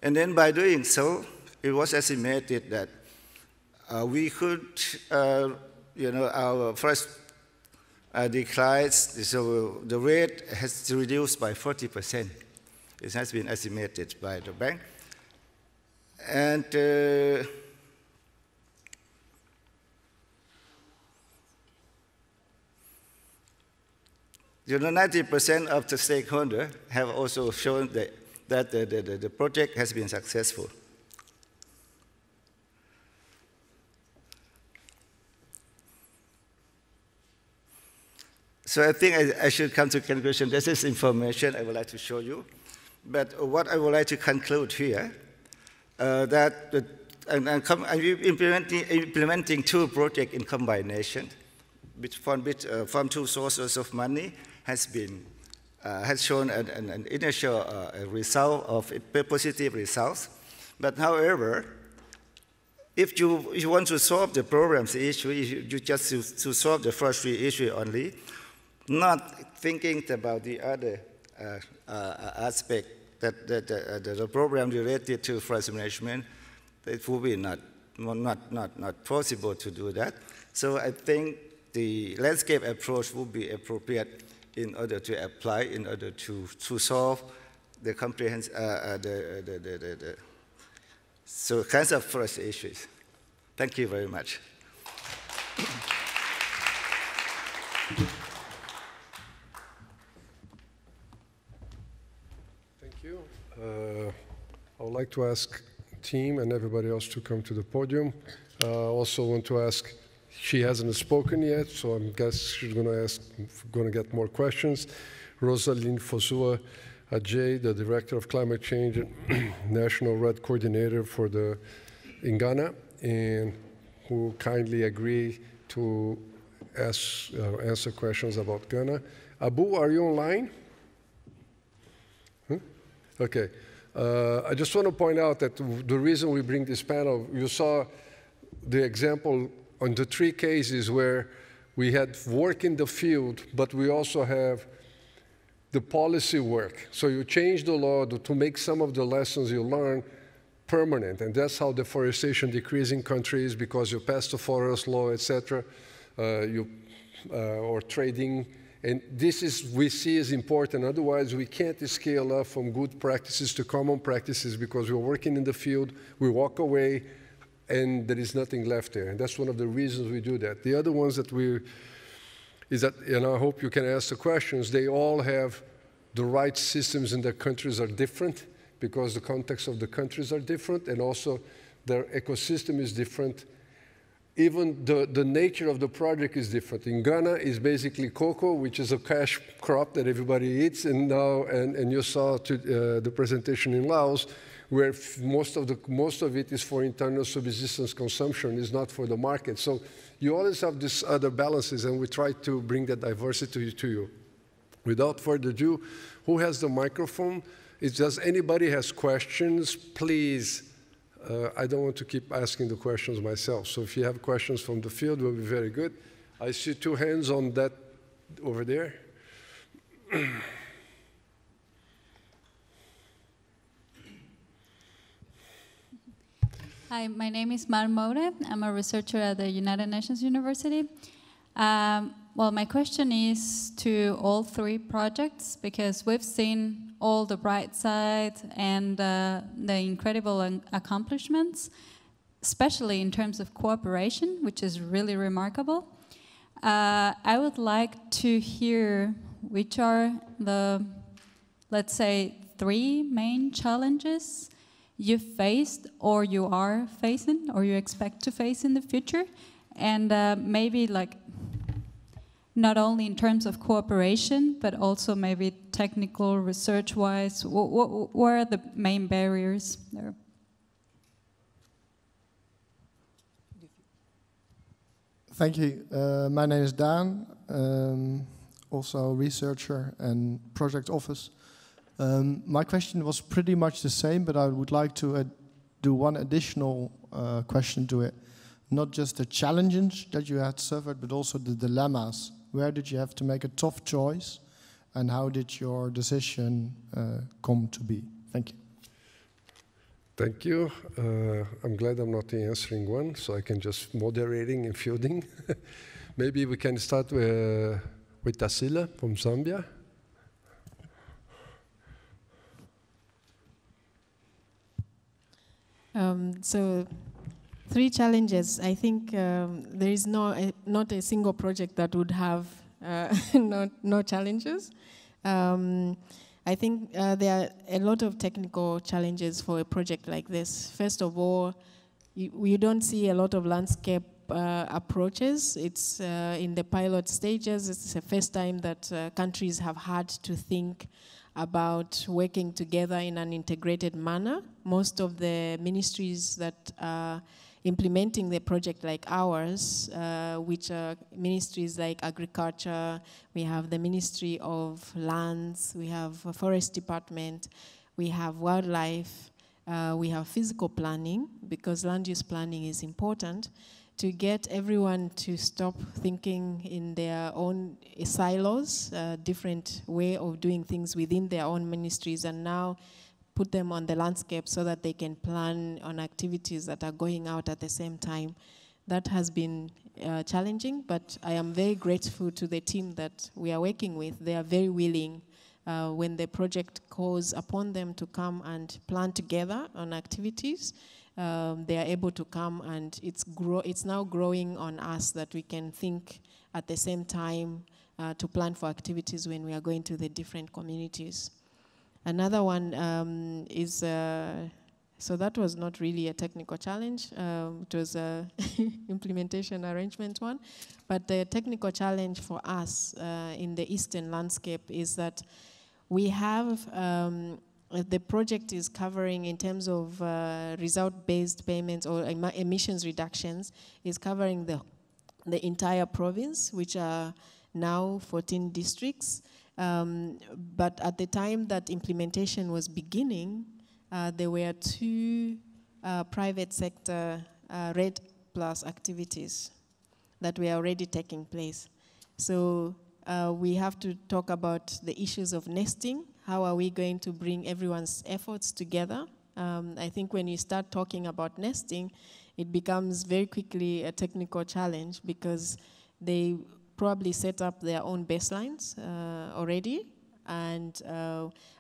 And then by doing so, it was estimated that we could, our forest declines, so the rate has reduced by 40%. It has been estimated by the bank. And 90% of the stakeholders have also shown that the project has been successful. So I think I should come to conclusion. This is information I would like to show you. But what I would like to conclude here, that implementing 2 projects in combination, from 2 sources of money, has shown an initial result of positive results. But however, if you want to solve the problems issue, you just to solve the first 3 issues only, not thinking about the other aspect that the program related to forest management, it will be not possible to do that. So I think the landscape approach will be appropriate in order to apply, in order to solve the comprehensive, so kinds of forest issues. Thank you very much. Thank you. I would like to ask team and everybody else to come to the podium. Also want to ask, she hasn't spoken yet, so I guess she's going to get more questions. Rosalind Fosua Ajay, the Director of Climate Change and National RED Coordinator in Ghana, and who kindly agreed to answer questions about Ghana. Abu, are you online? Huh? Okay. I just want to point out that the reason we bring this panel, you saw the example on the 3 cases where We had work in the field, but we also have the policy work. So you change the law to make some of the lessons you learn permanent, and that's how deforestation decreases in countries, because you pass the forest law, etc., or trading. And this is, we see as important. Otherwise, we can't scale up from good practices to common practices, because we're working in the field, we walk away, and there is nothing left there. And that's one of the reasons we do that. The other ones that is that, and I hope you can ask the questions, they all have the right systems in their countries are different, because the context of the countries are different, and also their ecosystem is different. Even the nature of the project is different. In Ghana, it's basically cocoa, which is a cash crop that everybody eats, and now, and you saw the presentation in Laos, where most of it is for internal subsistence consumption, is not for the market. So you always have these other balances, and we try to bring that diversity to you. Without further ado, who has the microphone? If does anybody has questions, please. I don't want to keep asking the questions myself. So if you have questions from the field, it will be very good. I see 2 hands on that over there. Hi, my name is Mar Moure. I'm a researcher at the United Nations University. Well, my question is to all 3 projects, because we've seen all the bright sides and the incredible accomplishments, especially in terms of cooperation, which is really remarkable. I would like to hear which are the, let's say, 3 main challenges you faced, or you are facing, or you expect to face in the future, and maybe like not only in terms of cooperation, but also maybe technical, research-wise. What are the main barriers there? Thank you. My name is Daan, also researcher and project office. My question was pretty much the same, but I would like to do one additional question to it. Not just the challenges that you had suffered, but also the dilemmas. Where did you have to make a tough choice, and how did your decision come to be? Thank you. Thank you. I'm glad I'm not answering one, so I can just moderating and fielding. Maybe we can start with Tassila from Zambia. So 3 challenges. I think there is not a single project that would have no challenges. I think there are a lot of technical challenges for a project like this. First of all, you don't see a lot of landscape approaches. It's in the pilot stages. It's the first time that countries have had to think about working together in an integrated manner. Most of the ministries that are implementing the project like ours, which are ministries like agriculture, we have the Ministry of Lands, we have a Forest Department, we have wildlife, we have physical planning, because land use planning is important, to get everyone to stop thinking in their own silos, different way of doing things within their own ministries, and now put them on the landscape so that they can plan on activities that are going out at the same time. That has been challenging, but I am very grateful to the team that we are working with. They are very willing when the project calls upon them to come and plan together on activities. They are able to come, and it's now growing on us that we can think at the same time to plan for activities when we are going to the different communities. Another one is, so that was not really a technical challenge, it was an implementation arrangement one, but the technical challenge for us in the eastern landscape is that we have, the project is covering, in terms of result-based payments or emissions reductions, is covering the entire province, which are now 14 districts. But at the time that implementation was beginning, there were 2 private sector RED+ activities, that were already taking place. So we have to talk about the issues of nesting. How are we going to bring everyone's efforts together? I think when you start talking about nesting, it becomes very quickly a technical challenge because they probably set up their own baselines already. And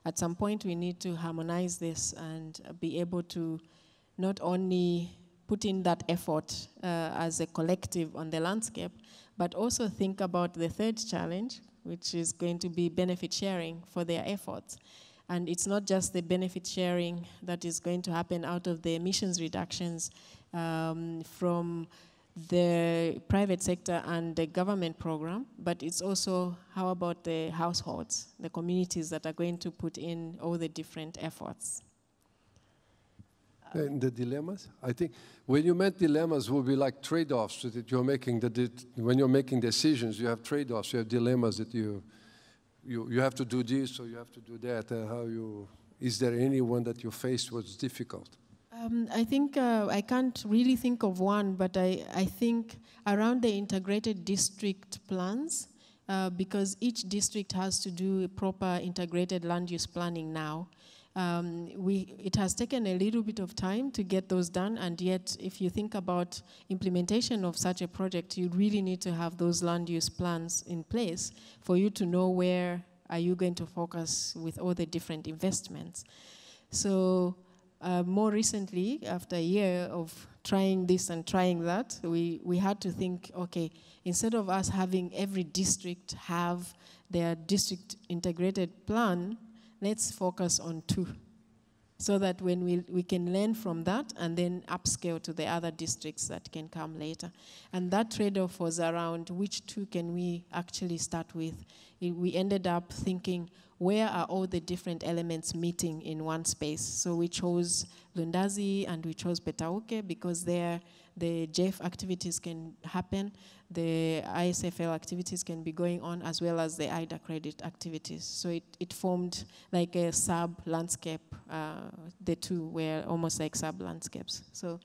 at some point, we need to harmonize this and be able to not only put in that effort as a collective on the landscape, but also think about the third challenge, which is going to be benefit sharing for their efforts. And it's not just the benefit sharing that is going to happen out of the emissions reductions from the private sector and the government program, but it's also how about the households, the communities that are going to put in all the different efforts. And the dilemmas? I think when you meant dilemmas will be like trade-offs that you're making. When you're making decisions, you have trade-offs. You have dilemmas that you have to do this or you have to do that. Is there anyone that you faced was difficult? I think I can't really think of one, but I think around the integrated district plans, because each district has to do a proper integrated land use planning now. It has taken a little bit of time to get those done, and yet if you think about implementation of such a project, you really need to have those land use plans in place for you to know where are you going to focus with all the different investments. So more recently, after a year of trying this and trying that, we had to think, okay, instead of us having every district have their district integrated plan, let's focus on 2, so that when we can learn from that and then upscale to the other districts that can come later. And that trade-off was around which 2 can we actually start with. We ended up thinking, where are all the different elements meeting in one space? So we chose Lundazi and we chose Petauke because there the JEF activities can happen, the ISFL activities can be going on, as well as the IDA credit activities. So it formed like a sub-landscape. The 2 were almost like sub-landscapes. So,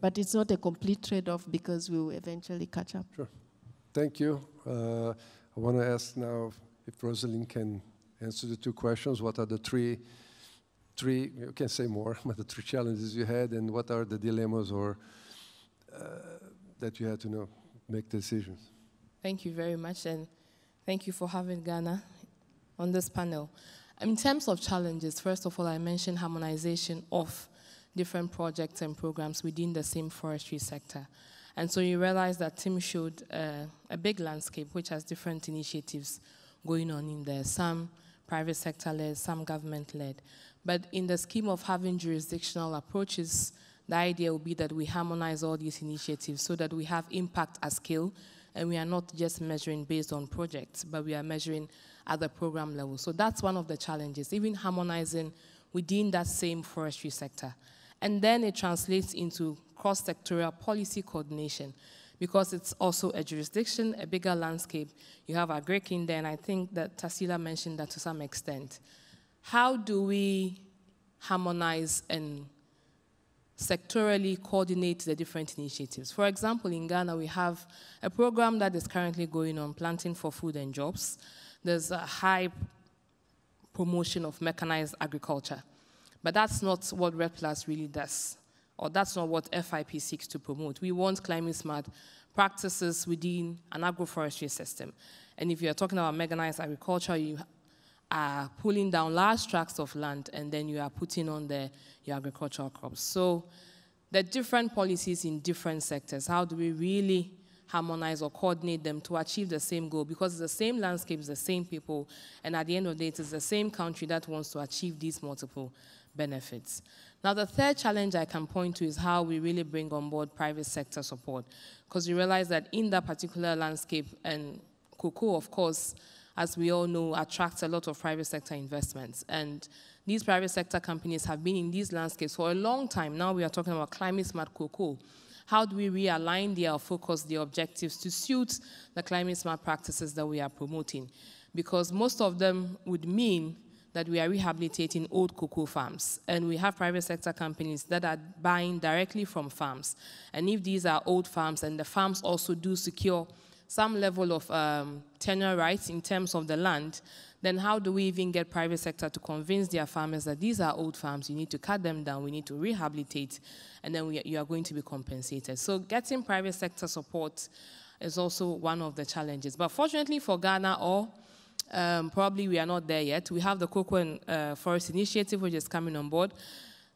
but it's not a complete trade-off because we will eventually catch up. Sure. Thank you. I want to ask now if Rosalind can answer the 2 questions. What are the three, you can say more, but the 3 challenges you had, and what are the dilemmas or that you had to make decisions? Thank you very much, and thank you for having Ghana on this panel. In terms of challenges, first of all, I mentioned harmonization of different projects and programs within the same forestry sector. And so you realize that Tim showed a big landscape which has different initiatives going on in there, some private sector-led, some government-led. But in the scheme of having jurisdictional approaches, the idea will be that we harmonize all these initiatives so that we have impact at scale, and we are not just measuring based on projects, but we are measuring at the program level. So that's one of the challenges, even harmonizing within that same forestry sector. And then it translates into cross-sectorial policy coordination, because it's also a jurisdiction, a bigger landscape. You have Agric in there, and I think that Tarsila mentioned that to some extent. How do we harmonize and sectorally coordinate the different initiatives? For example, in Ghana, we have a program that is currently going on, Planting for Food and Jobs. There's a high promotion of mechanized agriculture. But that's not what RED Plus really does, or that's not what FIP seeks to promote. We want climate-smart practices within an agroforestry system. And if you're talking about mechanized agriculture, you are pulling down large tracts of land, and then you are putting on your agricultural crops. So the different policies in different sectors, how do we really harmonize or coordinate them to achieve the same goal? Because it's the same landscapes, the same people, and at the end of the day, it's the same country that wants to achieve these multiple benefits. Now, the third challenge I can point to is how we really bring on board private sector support, because you realize that in that particular landscape, and cocoa, of course, as we all know, attracts a lot of private sector investments. And these private sector companies have been in these landscapes for a long time. Now we are talking about climate-smart cocoa. How do we realign their focus, their objectives to suit the climate-smart practices that we are promoting? Because most of them would mean that we are rehabilitating old cocoa farms. And we have private sector companies that are buying directly from farms. And if these are old farms and the farms also do secure some level of tenure rights in terms of the land, then how do we even get private sector to convince their farmers that these are old farms, you need to cut them down, we need to rehabilitate, and then you are going to be compensated. So getting private sector support is also one of the challenges. But fortunately for Ghana, or probably we are not there yet, we have the Cocoa and Forest Initiative, which is coming on board.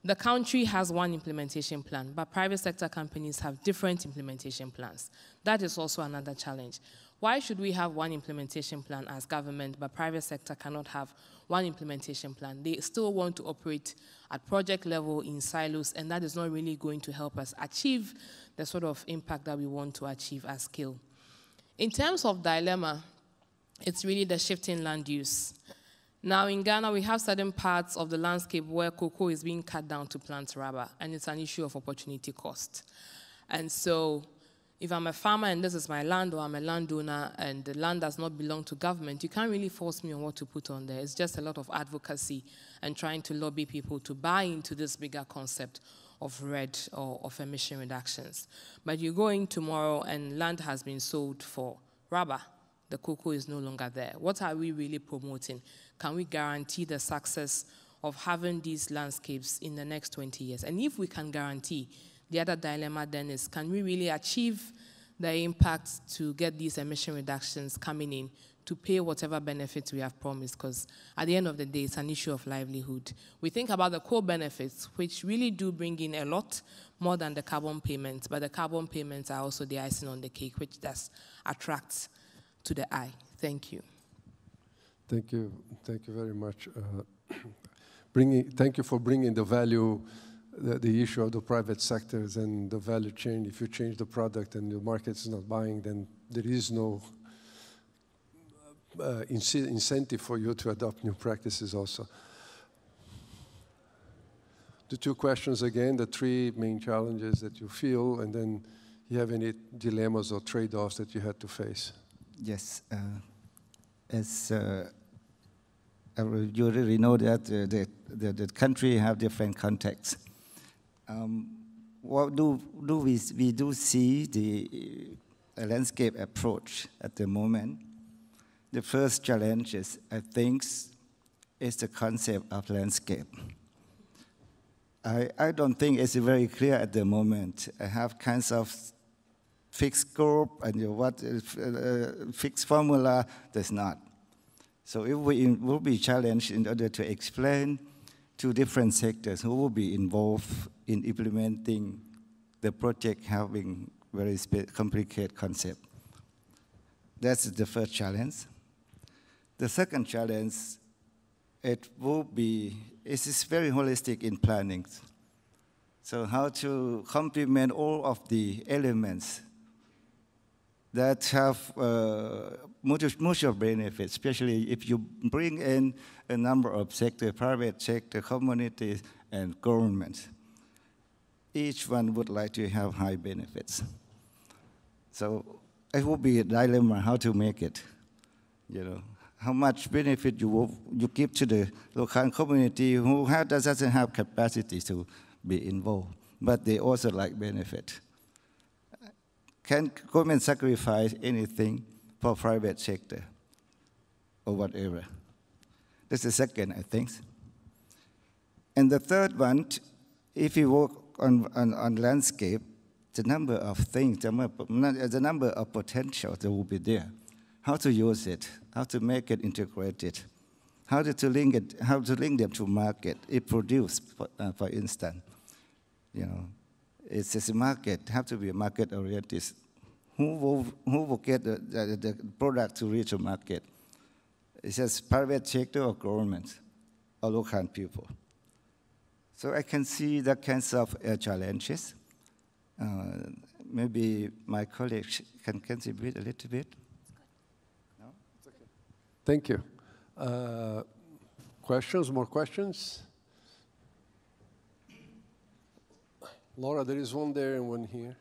The country has one implementation plan, but private sector companies have different implementation plans. That is also another challenge. Why should we have one implementation plan as government, but private sector cannot have one implementation plan? They still want to operate at project level in silos, and that is not really going to help us achieve the sort of impact that we want to achieve at scale. In terms of dilemma, it's really the shift in land use. Now in Ghana, we have certain parts of the landscape where cocoa is being cut down to plant rubber, and it's an issue of opportunity cost. And so if I'm a farmer and this is my land, or I'm a landowner and the land does not belong to government, you can't really force me on what to put on there. It's just a lot of advocacy and trying to lobby people to buy into this bigger concept of RED or of emission reductions. But you go in tomorrow and land has been sold for rubber. The cocoa is no longer there. What are we really promoting? Can we guarantee the success of having these landscapes in the next 20 years? And if we can guarantee, the other dilemma then is, can we really achieve the impact to get these emission reductions coming in to pay whatever benefits we have promised? Because at the end of the day, it's an issue of livelihood. We think about the core benefits, which really do bring in a lot more than the carbon payments, but the carbon payments are also the icing on the cake, which does attract to the eye. Thank you. Thank you very much. Thank you for bringing the value, the issue of the private sectors and the value chain. If you change the product and the market is not buying, then there is no incentive for you to adopt new practices also. The two questions again, the three main challenges that you feel, and then you have any dilemmas or trade-offs that you had to face? Yes. As you already know that the country have different contexts. What we do see the landscape approach at the moment. The first challenge is, I think, is the concept of landscape. I don't think it's very clear at the moment. I have kinds of fixed scope and what fixed formula does not. So it will be challenged in order to explain to different sectors who will be involved in implementing the project having very complicated concept. That's the first challenge. The second challenge, it is very holistic in planning. So how to complement all of the elements that have mutual benefits, especially if you bring in a number of sectors, private sector, communities, and governments. Each one would like to have high benefits. So it will be a dilemma how to make it. You know, how much benefit you give to the local community who doesn't have capacity to be involved, but they also like benefit. Can government sacrifice anything for private sector or whatever? That's the second, I think. And the third one, if you work on landscape, the number of things, the number of potential that will be there. How to use it, how to make it integrated, how to link them to market. It produce, for instance, you know. It's just a market, have to be a market oriented. Who will get the product to reach a market? It's just private sector or government or local people. So I can see that kinds of challenges. Maybe my colleagues can contribute a little bit. No? It's okay. Thank you. Questions, more questions? Laura, there is one there and one here.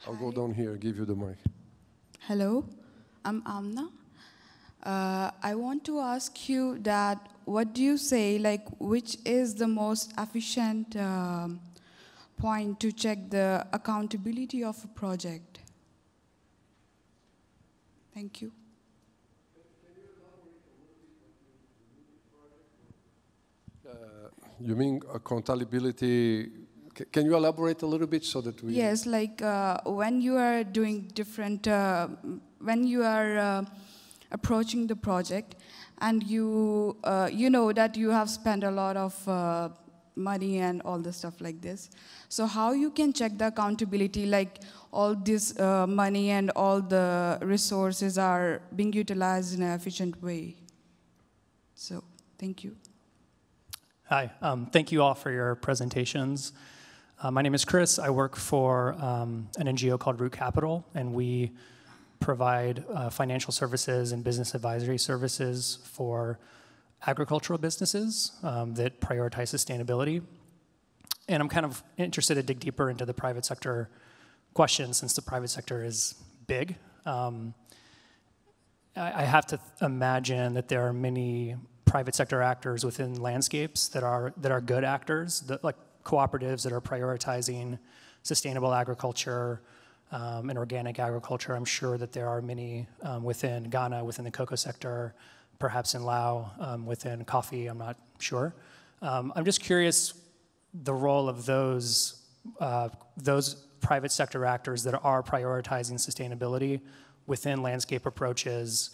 I'll go down here, give you the mic. Hello, I'm Amna. I want to ask you that, what do you say, like, which is the most efficient point to check the accountability of a project? Thank you. You mean accountability? Can you elaborate a little bit so that we... Yes, like when you are doing different, when you are approaching the project and you know that you have spent a lot of money and all the stuff like this. So how you can check the accountability, like all this money and all the resources are being utilized in an efficient way? So, thank you. Hi, thank you all for your presentations. My name is Chris. I work for an NGO called Root Capital, and we provide financial services and business advisory services for agricultural businesses that prioritize sustainability. And I'm kind of interested to dig deeper into the private sector question, since the private sector is big. I have to imagine that there are many private sector actors within landscapes that are good actors, like cooperatives that are prioritizing sustainable agriculture and organic agriculture. I'm sure that there are many within Ghana, within the cocoa sector, perhaps in Laos, within coffee, I'm not sure. I'm just curious the role of those private sector actors that are prioritizing sustainability within landscape approaches.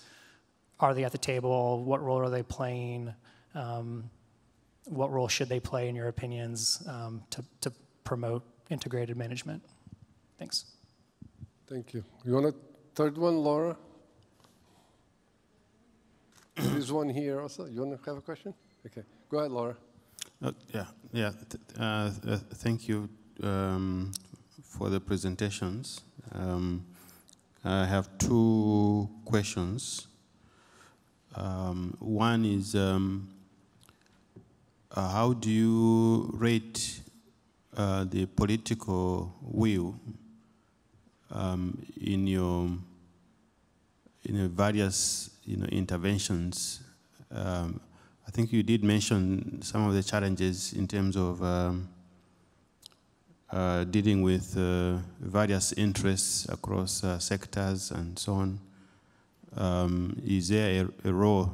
Are they at the table? What role are they playing? What role should they play, in your opinions, to promote integrated management? Thanks. Thank you. You want a third one, Laura? There's one here also. You want to have a question? Okay. Go ahead, Laura. Thank you for the presentations. I have two questions. One is, how do you rate the political will in your various interventions? I think you did mention some of the challenges in terms of dealing with various interests across sectors and so on. Is there a role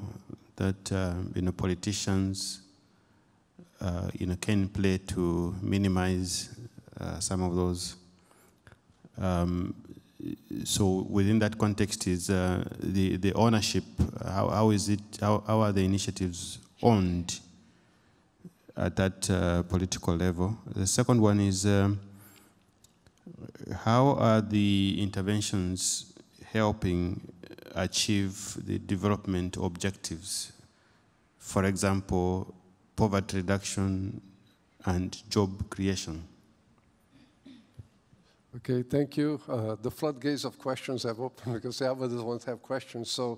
that politicians can play to minimize some of those? So within that context is the ownership. How is it? How are the initiatives owned at that political level? The second one is, how are the interventions helping achieve the development objectives? For example, poverty reduction and job creation. Okay, thank you. The floodgates of questions have opened because the others want to have questions. So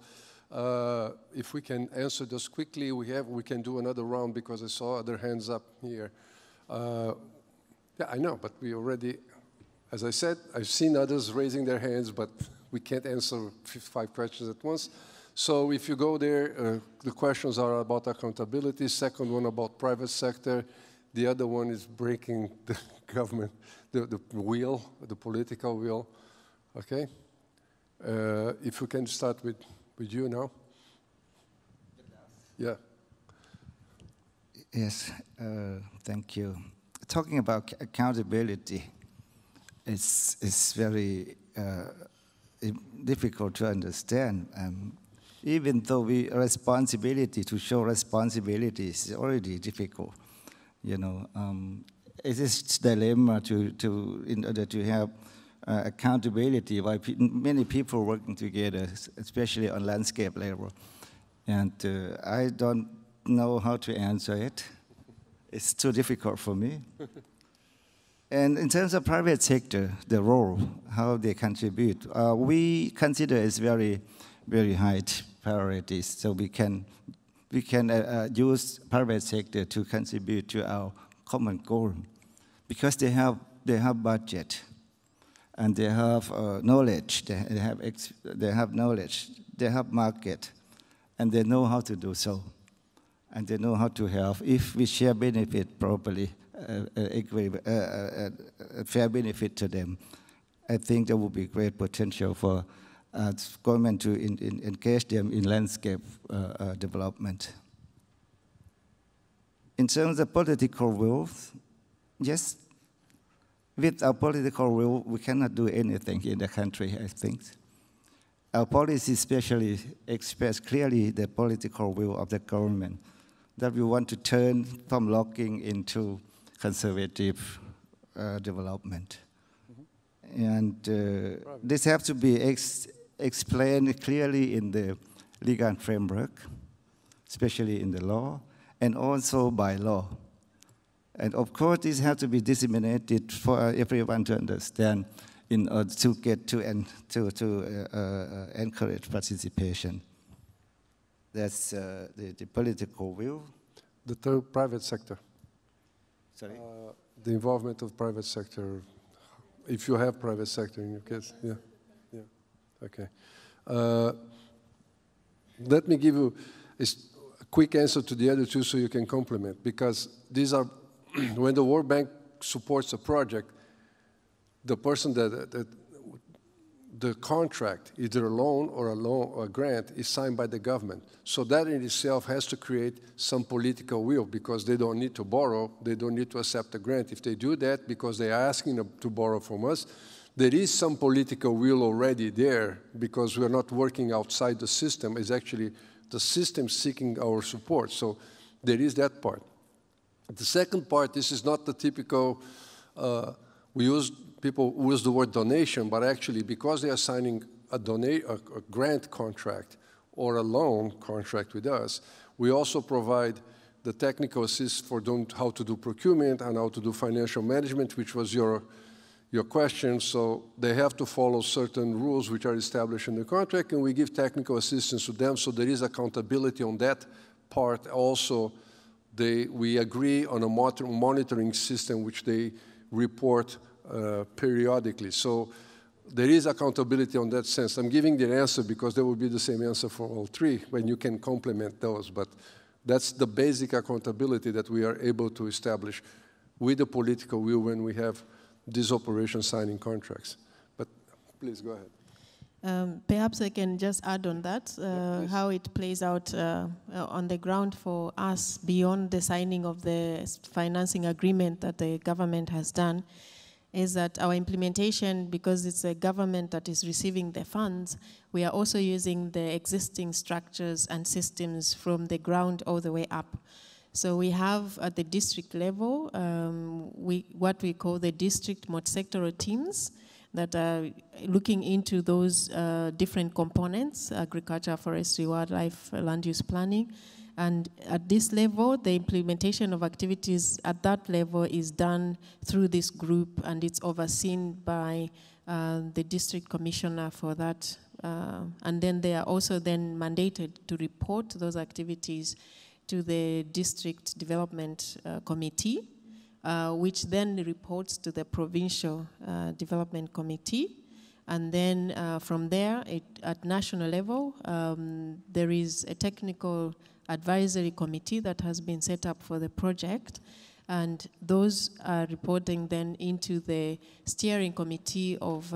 if we can answer those quickly, we can do another round because I saw other hands up here. Yeah, I know, but we already, as I said, I've seen others raising their hands, but we can't answer 5 questions at once. So if you go there, the questions are about accountability, second one about private sector, the other one is breaking the government, the wheel, the political wheel, okay? If we can start with you now. Yeah. Yes, thank you. Talking about accountability, it's very difficult to understand. Even though responsibility, to show responsibility is already difficult, you know. It is a dilemma in order to have accountability by many people working together, especially on landscape level. And I don't know how to answer it. It's too difficult for me. And in terms of private sector, the role, how they contribute, we consider it's very, very high priorities. So we can use private sector to contribute to our common goal, because they have budget, and they have knowledge. They have knowledge. They have market, and they know how to do so. And they know how to help. If we share benefit properly, fair benefit to them, I think there will be great potential for government to engage them in landscape development. In terms of political will, yes, with our political will, we cannot do anything in the country, I think. Our policy especially express clearly the political will of the government, that we want to turn from logging into conservative development. And this has to be explained clearly in the legal framework, especially in the law, and also by law. And of course, this has to be disseminated for everyone to understand in order to get to encourage participation. That's the political will. The third, private sector. Sorry? The involvement of private sector. If you have private sector in your case, yeah, okay. Let me give you a quick answer to the other two so you can complement, because these are, when the World Bank supports a project, the person the contract, either a loan or a grant, is signed by the government. So that in itself has to create some political will, because they don't need to borrow, they don't need to accept a grant. If they do that because they are asking to borrow from us, there is some political will already there, because we are not working outside the system. It's actually the system seeking our support. So there is that part. The second part, this is not the typical, people use the word donation, but actually because they are signing a grant contract or a loan contract with us, we also provide the technical assist for them how to do procurement and how to do financial management, which was your question. So they have to follow certain rules which are established in the contract, and we give technical assistance to them, so there is accountability on that part. Also, we agree on a monitoring system which they report periodically. So there is accountability on that sense. I'm giving the answer because there will be the same answer for all three when you can complement those. But that's the basic accountability that we are able to establish with the political will when we have these operations signing contracts. But please go ahead. Perhaps I can just add on that, how it plays out on the ground for us beyond the signing of the financing agreement that the government has done, is that our implementation, because it's a government that is receiving the funds, we are also using the existing structures and systems from the ground all the way up. So we have at the district level, what we call the district multi-sectoral teams that are looking into those different components: agriculture, forestry, wildlife, land use planning. And at this level, the implementation of activities at that level is done through this group, and it's overseen by the district commissioner for that. And then they are also then mandated to report those activities to the district development committee, which then reports to the provincial development committee. And then from there, at national level, there is a technical advisory committee that has been set up for the project, and those are reporting then into the steering committee of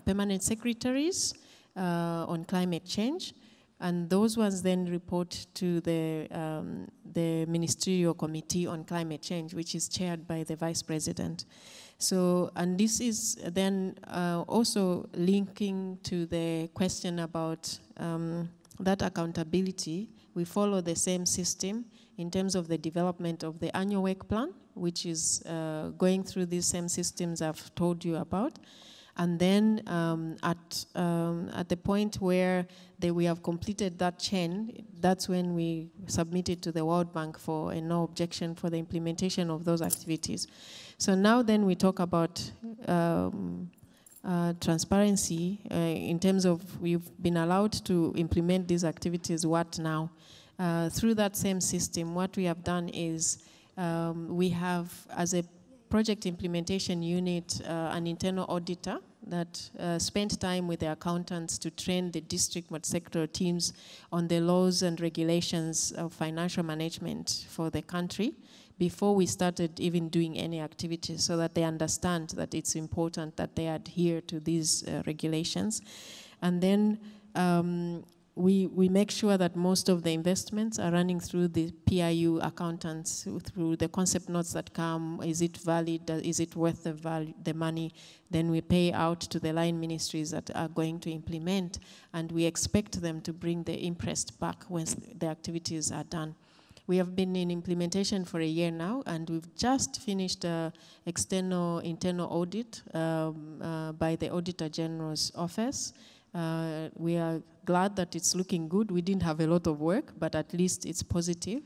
permanent secretaries on climate change, and those ones then report to the ministerial committee on climate change, which is chaired by the vice president. So, and this is then also linking to the question about that accountability. We follow the same system in terms of the development of the annual work plan, which is going through these same systems I've told you about. And then at the point where we have completed that chain, that's when we submit it to the World Bank for a no objection for the implementation of those activities. So now then we talk about transparency in terms of we've been allowed to implement these activities. What now? Through that same system, what we have done is we have, as a project implementation unit, an internal auditor that spent time with the accountants to train the district and sector teams on the laws and regulations of financial management for the country before we started even doing any activities, so that they understand that it's important that they adhere to these regulations. And then we make sure that most of the investments are running through the PIU accountants, through the concept notes that come. Is it valid? Is it worth the money? Then we pay out to the line ministries that are going to implement, and we expect them to bring the interest back when the activities are done. We have been in implementation for a year now, and we've just finished an internal audit by the Auditor General's office. We are glad that it's looking good. We didn't have a lot of work, but at least it's positive.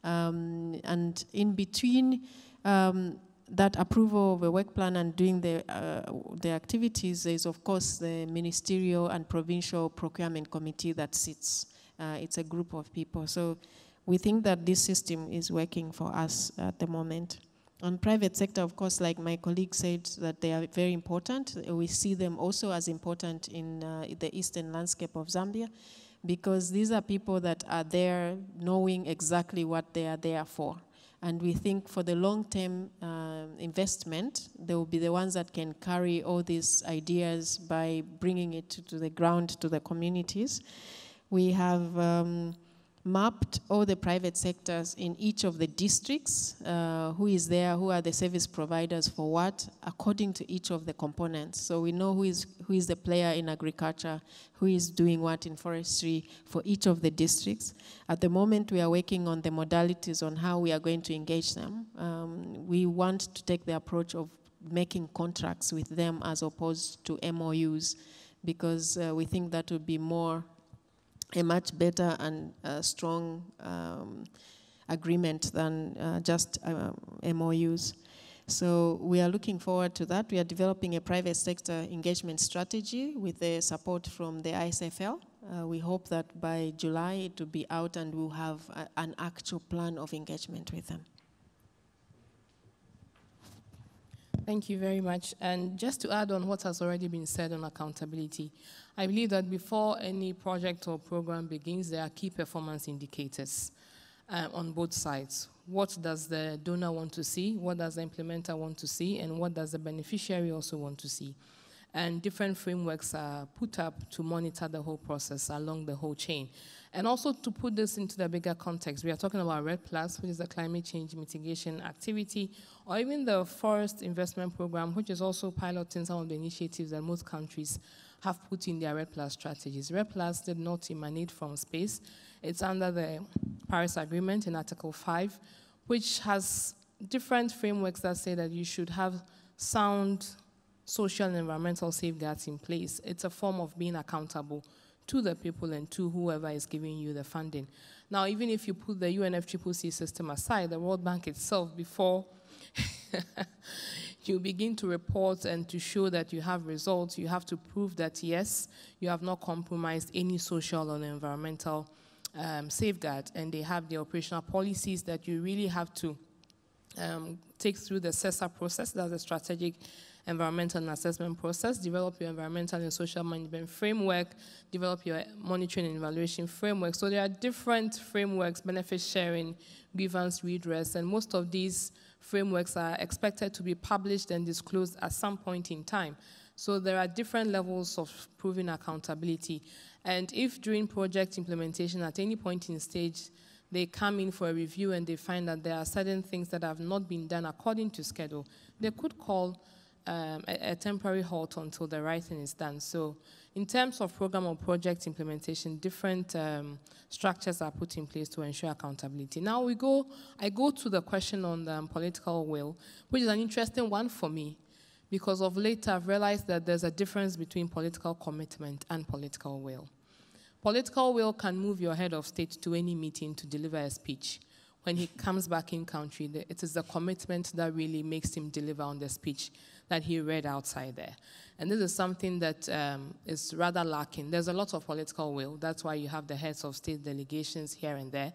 And in between that approval of a work plan and doing the activities, there's of course the ministerial and provincial procurement committee that sits. It's a group of people. So we think that this system is working for us at the moment. On private sector, of course, like my colleague said, that they are very important. We see them also as important in the eastern landscape of Zambia, because these are people that are there knowing exactly what they are there for. And we think for the long-term investment, they will be the ones that can carry all these ideas by bringing it to the ground, to the communities. We have mapped all the private sectors in each of the districts, who is there, who are the service providers for what, according to each of the components. So we know who is the player in agriculture, who is doing what in forestry for each of the districts. At the moment, we are working on the modalities on how we are going to engage them. We want to take the approach of making contracts with them as opposed to MOUs, because we think that would be a much better and strong agreement than just MOUs. So we are looking forward to that. We are developing a private sector engagement strategy with the support from the ISFL. We hope that by July it will be out and we'll have an actual plan of engagement with them. Thank you very much. And just to add on what has already been said on accountability, I believe that before any project or program begins, there are key performance indicators on both sides. What does the donor want to see? What does the implementer want to see? And what does the beneficiary also want to see? And different frameworks are put up to monitor the whole process along the whole chain. And also to put this into the bigger context, we are talking about RED+, which is the climate change mitigation activity, or even the forest investment program, which is also piloting some of the initiatives that most countries have put in their RED+ strategies. RED+ did not emanate from space. It's under the Paris Agreement in Article 5, which has different frameworks that say that you should have sound social and environmental safeguards in place. It's a form of being accountable to the people and to whoever is giving you the funding. Now, even if you put the UNFCCC system aside, the World Bank itself, before you begin to report and to show that you have results, you have to prove that, yes, you have not compromised any social or environmental safeguard. And they have the operational policies that you really have to take through the CESA process, that's the strategic environmental and assessment process, develop your environmental and social management framework, develop your monitoring and evaluation framework. So there are different frameworks, benefit sharing, grievance redress, and most of these frameworks are expected to be published and disclosed at some point in time. So there are different levels of proving accountability. And if during project implementation at any point in stage, they come in for a review and they find that there are certain things that have not been done according to schedule, they could call a temporary halt until the right thing is done. So in terms of program or project implementation, different structures are put in place to ensure accountability. Now I go to the question on the political will, which is an interesting one for me, because of late I've realized that there's a difference between political commitment and political will. Political will can move your head of state to any meeting to deliver a speech. When he comes back in country, it is the commitment that really makes him deliver on the speech that he read outside there. And this is something that is rather lacking. There's a lot of political will. That's why you have the heads of state delegations here and there.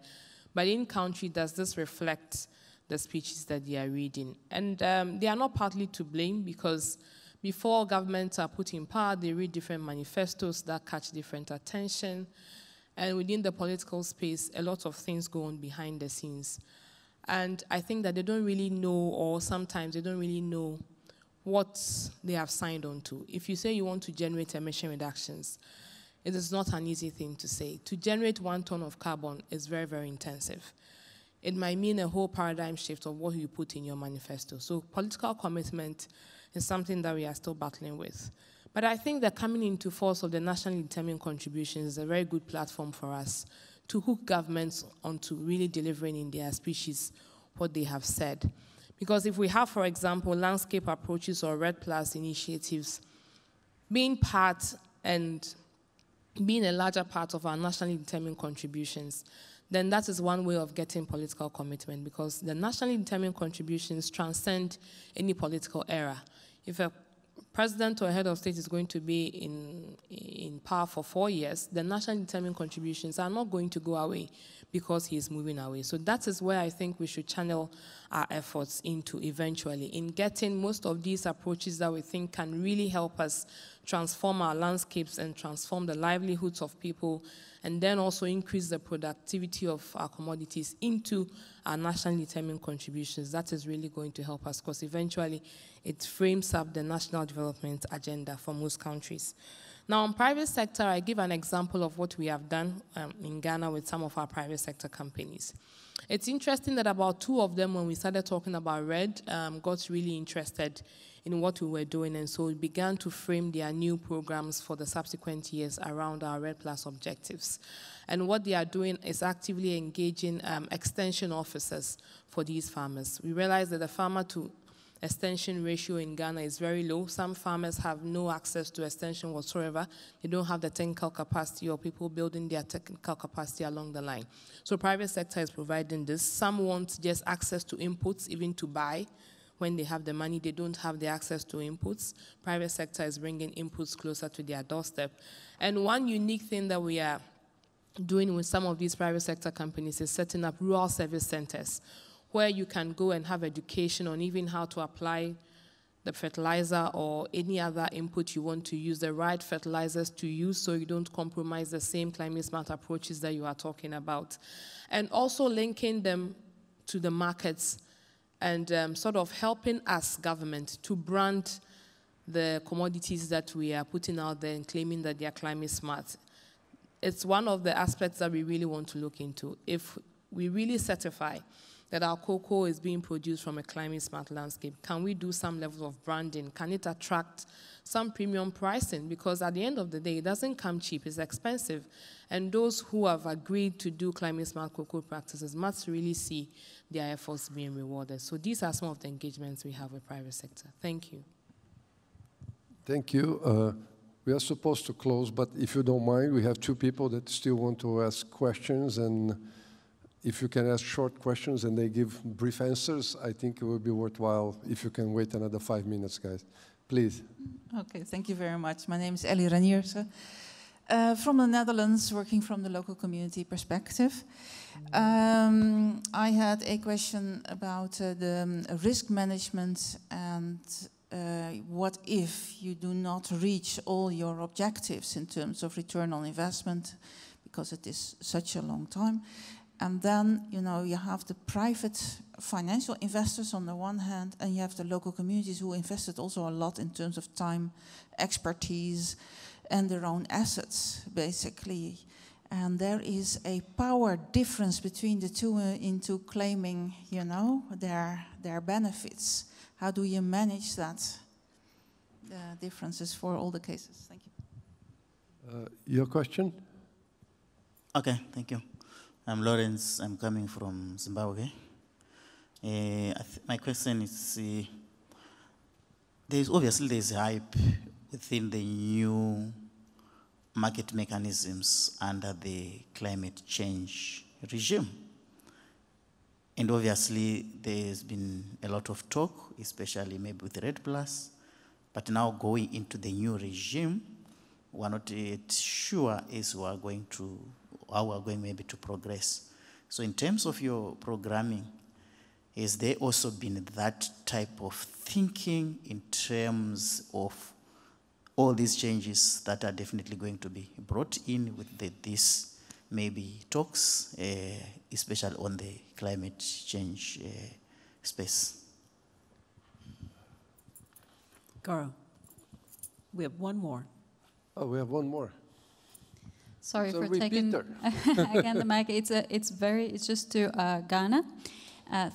But in country, does this reflect the speeches that they are reading? And they are not partly to blame, because before governments are put in power, they read different manifestos that catch different attention. And within the political space, a lot of things go on behind the scenes. And I think that they don't really know, or sometimes they don't really know what they have signed on to. If you say you want to generate emission reductions, it is not an easy thing to say. To generate 1 ton of carbon is very, very intensive. It might mean a whole paradigm shift of what you put in your manifesto. So political commitment is something that we are still battling with. But I think the coming into force of the nationally determined contributions is a very good platform for us to hook governments onto really delivering in their species what they have said. Because if we have, for example, landscape approaches or RED+ initiatives being part and being a larger part of our nationally determined contributions, then that is one way of getting political commitment, because the nationally determined contributions transcend any political era. If a president or head of state is going to be in power for 4 years, the nationally determined contributions are not going to go away because he is moving away. So that is where I think we should channel our efforts into eventually, in getting most of these approaches that we think can really help us transform our landscapes and transform the livelihoods of people, and then also increase the productivity of our commodities into our nationally determined contributions. That is really going to help us, because eventually it frames up the national development agenda for most countries. Now, on private sector, I give an example of what we have done in Ghana with some of our private sector companies. It's interesting that about 2 of them, when we started talking about RED, got really interested in what we were doing, and so we began to frame their new programs for the subsequent years around our RED+ objectives. And what they are doing is actively engaging extension officers for these farmers. We realize that the farmer to extension ratio in Ghana is very low. Some farmers have no access to extension whatsoever. They don't have the technical capacity or people building their technical capacity along the line. So private sector is providing this. Some want just access to inputs, even to buy. When they have the money, they don't have the access to inputs. Private sector is bringing inputs closer to their doorstep. And one unique thing that we are doing with some of these private sector companies is setting up rural service centers, where you can go and have education on even how to apply the fertilizer or any other input you want to use, the right fertilizers to use so you don't compromise the same climate smart approaches that you are talking about. And also linking them to the markets and sort of helping us, government, to brand the commodities that we are putting out there and claiming that they are climate smart. It's one of the aspects that we really want to look into. If we really certify that our cocoa is being produced from a climate smart landscape, can we do some level of branding? Can it attract some premium pricing? Because at the end of the day, it doesn't come cheap, it's expensive. And those who have agreed to do climate smart cocoa practices must really see their efforts being rewarded. So these are some of the engagements we have with private sector. Thank you. Thank you. We are supposed to close, but if you don't mind, we have 2 people that still want to ask questions, and if you can ask short questions and they give brief answers, I think it would be worthwhile if you can wait another 5 minutes, guys. Please. Okay, thank you very much. My name is Ellie Ranierse, from the Netherlands, working from the local community perspective. I had a question about the risk management and what if you do not reach all your objectives in terms of return on investment, because it is such a long time. And then, you know, you have the private financial investors on the one hand, and you have the local communities who invested also a lot in terms of time, expertise, and their own assets, basically. And there is a power difference between the two into claiming, you know, their benefits. How do you manage that? The differences for all the cases. Thank you. Your question? Okay, thank you. I'm Lawrence. I'm coming from Zimbabwe. My question is, there's hype within the new market mechanisms under the climate change regime. And obviously, there's been a lot of talk, especially maybe with RED+, but now going into the new regime, we're not yet sure as we are going to, how we're going maybe to progress. So in terms of your programming, Has there also been that type of thinking in terms of all these changes that are definitely going to be brought in with these maybe talks, especially on the climate change space? Garo, we have one more. Oh, we have one more. Sorry So for taking again the mic. It's just to Ghana.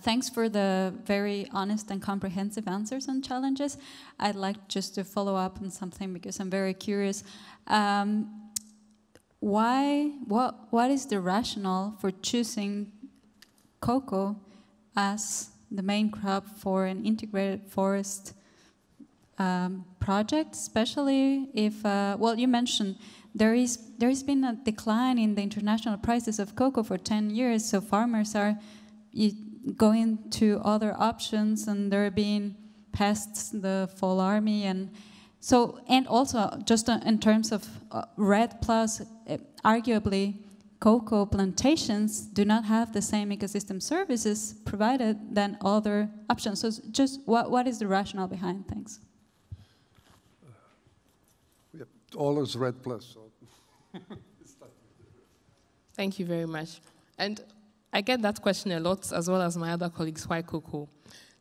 Thanks for the very honest and comprehensive answers on challenges. I'd like just to follow up on something because I'm very curious. What is the rationale for choosing cocoa as the main crop for an integrated forest project, especially if, well, you mentioned there's been a decline in the international prices of cocoa for 10 years, so farmers are going to other options, and there are being pests, the fall army, and so, and also just in terms of REDD+, arguably cocoa plantations do not have the same ecosystem services provided than other options. So just what is the rationale behind things? We have always REDD+. So. Thank you very much. And I get that question a lot, as well as my other colleagues, why cocoa?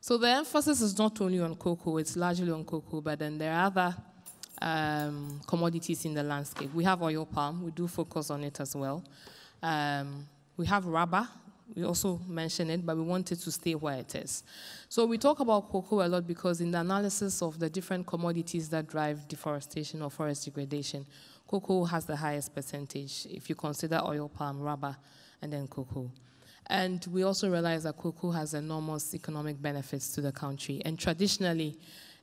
So the emphasis is not only on cocoa, it's largely on cocoa, but then there are other commodities in the landscape. We have oil palm, we do focus on it as well. We have rubber, we also mention it, but we want it to stay where it is. So we talk about cocoa a lot because in the analysis of the different commodities that drive deforestation or forest degradation, cocoa has the highest percentage if you consider oil palm, rubber, and then cocoa. And we also realize that cocoa has enormous economic benefits to the country. And traditionally,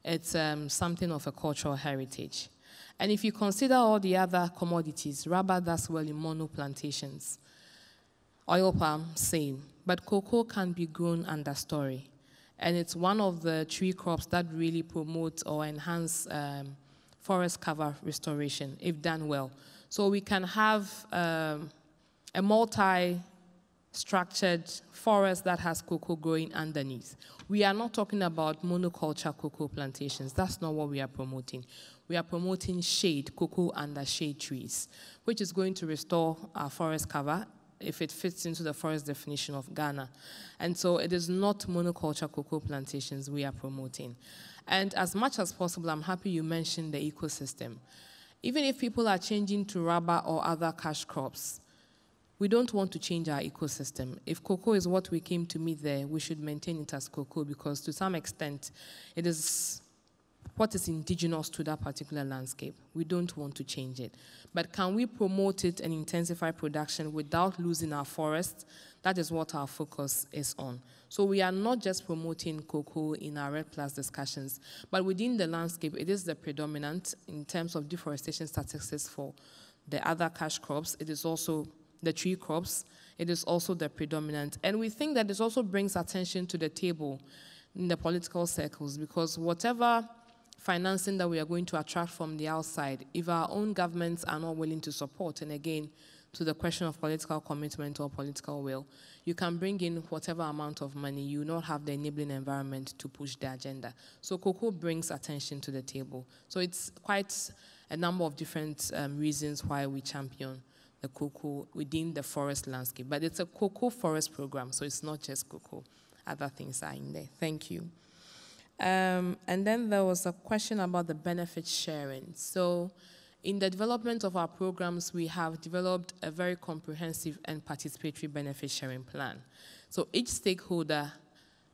it's something of a cultural heritage. And if you consider all the other commodities, rubber does well in mono plantations. Oil palm, same. But cocoa can be grown understory. And it's one of the tree crops that really promote or enhance forest cover restoration, if done well. So we can have a multi-structured forest that has cocoa growing underneath. We are not talking about monoculture cocoa plantations. That's not what we are promoting. We are promoting shade, cocoa under shade trees, which is going to restore our forest cover if it fits into the forest definition of Ghana. And so it is not monoculture cocoa plantations we are promoting. And as much as possible, I'm happy you mentioned the ecosystem. Even if people are changing to rubber or other cash crops, we don't want to change our ecosystem. If cocoa is what we came to meet there, we should maintain it as cocoa because to some extent, it is what is indigenous to that particular landscape. We don't want to change it. But can we promote it and intensify production without losing our forests? That is what our focus is on. So we are not just promoting cocoa in our REDD+ discussions, but within the landscape, it is the predominant in terms of deforestation statistics for the other cash crops. It is also the tree crops. It is also the predominant. And we think that this also brings attention to the table in the political circles because whatever financing that we are going to attract from the outside, if our own governments are not willing to support, and again, to the question of political commitment or political will, you can bring in whatever amount of money, you will not have the enabling environment to push the agenda. So cocoa brings attention to the table. So it's quite a number of different reasons why we champion the cocoa within the forest landscape. But it's a cocoa forest program, so it's not just cocoa. Other things are in there. Thank you. And then there was a question about the benefit sharing. So in the development of our programs, we have developed a very comprehensive and participatory benefit sharing plan. So each stakeholder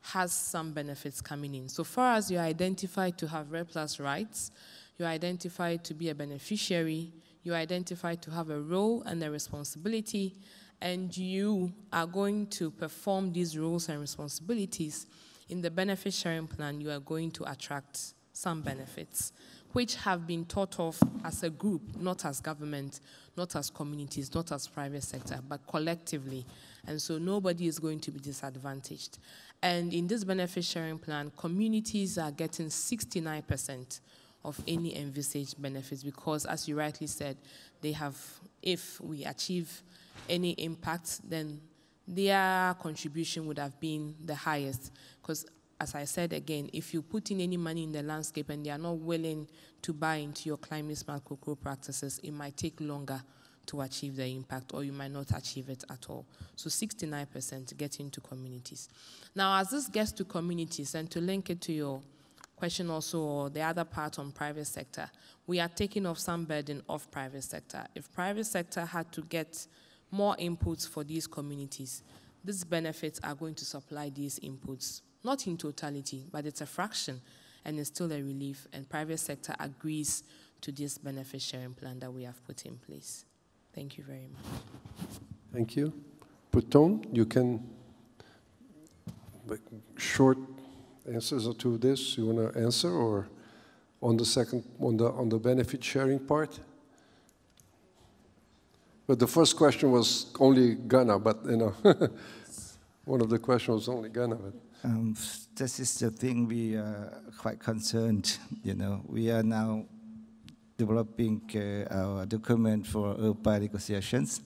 has some benefits coming in. So far as you're identified to have REDD+ rights, you're identified to be a beneficiary, you're identified to have a role and a responsibility, and you are going to perform these roles and responsibilities. In the benefit sharing plan, you are going to attract some benefits, which have been thought of as a group, not as government, not as communities, not as private sector, but collectively. And so nobody is going to be disadvantaged. And in this benefit sharing plan, communities are getting 69% of any envisaged benefits because, as you rightly said, they have, if we achieve any impact, then their contribution would have been the highest. Because, as I said again, if you put in any money in the landscape and they are not willing to buy into your climate smart cocoa practices, it might take longer to achieve the impact, or you might not achieve it at all. So 69% get into communities. Now, as this gets to communities, and to link it to your question also, or the other part on private sector, we are taking off some burden off private sector. If private sector had to get more inputs for these communities, these benefits are going to supply these inputs, not in totality, but it's a fraction, and it's still a relief, and private sector agrees to this benefit sharing plan that we have put in place. Thank you very much. Thank you. Puton, you can make short answers to this. You want to answer, or on the second, on the benefit sharing part? But the first question was only Ghana, but you know, one of the questions was only Ghana. But. This is the thing we are quite concerned. You know, we are now developing our document for URPA negotiations.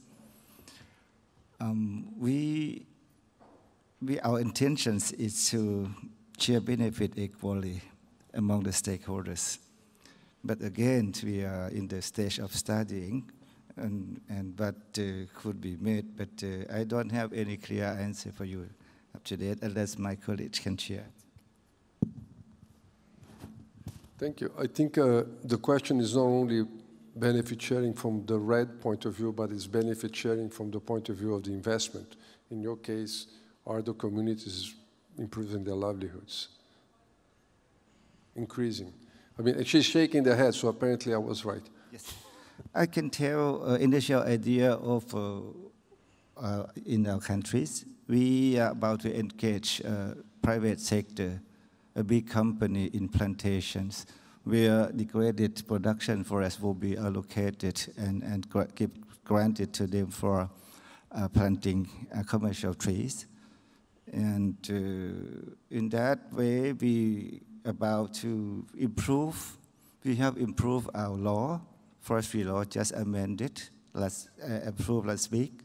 Our intentions is to share benefit equally among the stakeholders. But again, we are in the stage of studying, but could be made. But I don't have any clear answer for you up to date, unless my colleagues can share. Thank you. I think the question is not only benefit sharing from the RED point of view, but it's benefit sharing from the point of view of the investment. In your case, are the communities improving their livelihoods? Increasing. I mean, she's shaking their head, so apparently I was right. Yes. I can tell initial idea of in our countries, we are about to engage private sector, a big company in plantations, where degraded production forest will be allocated and granted to them for planting commercial trees. And in that way, we about to improve. We have improved our law, forestry law, just amended, approved last week,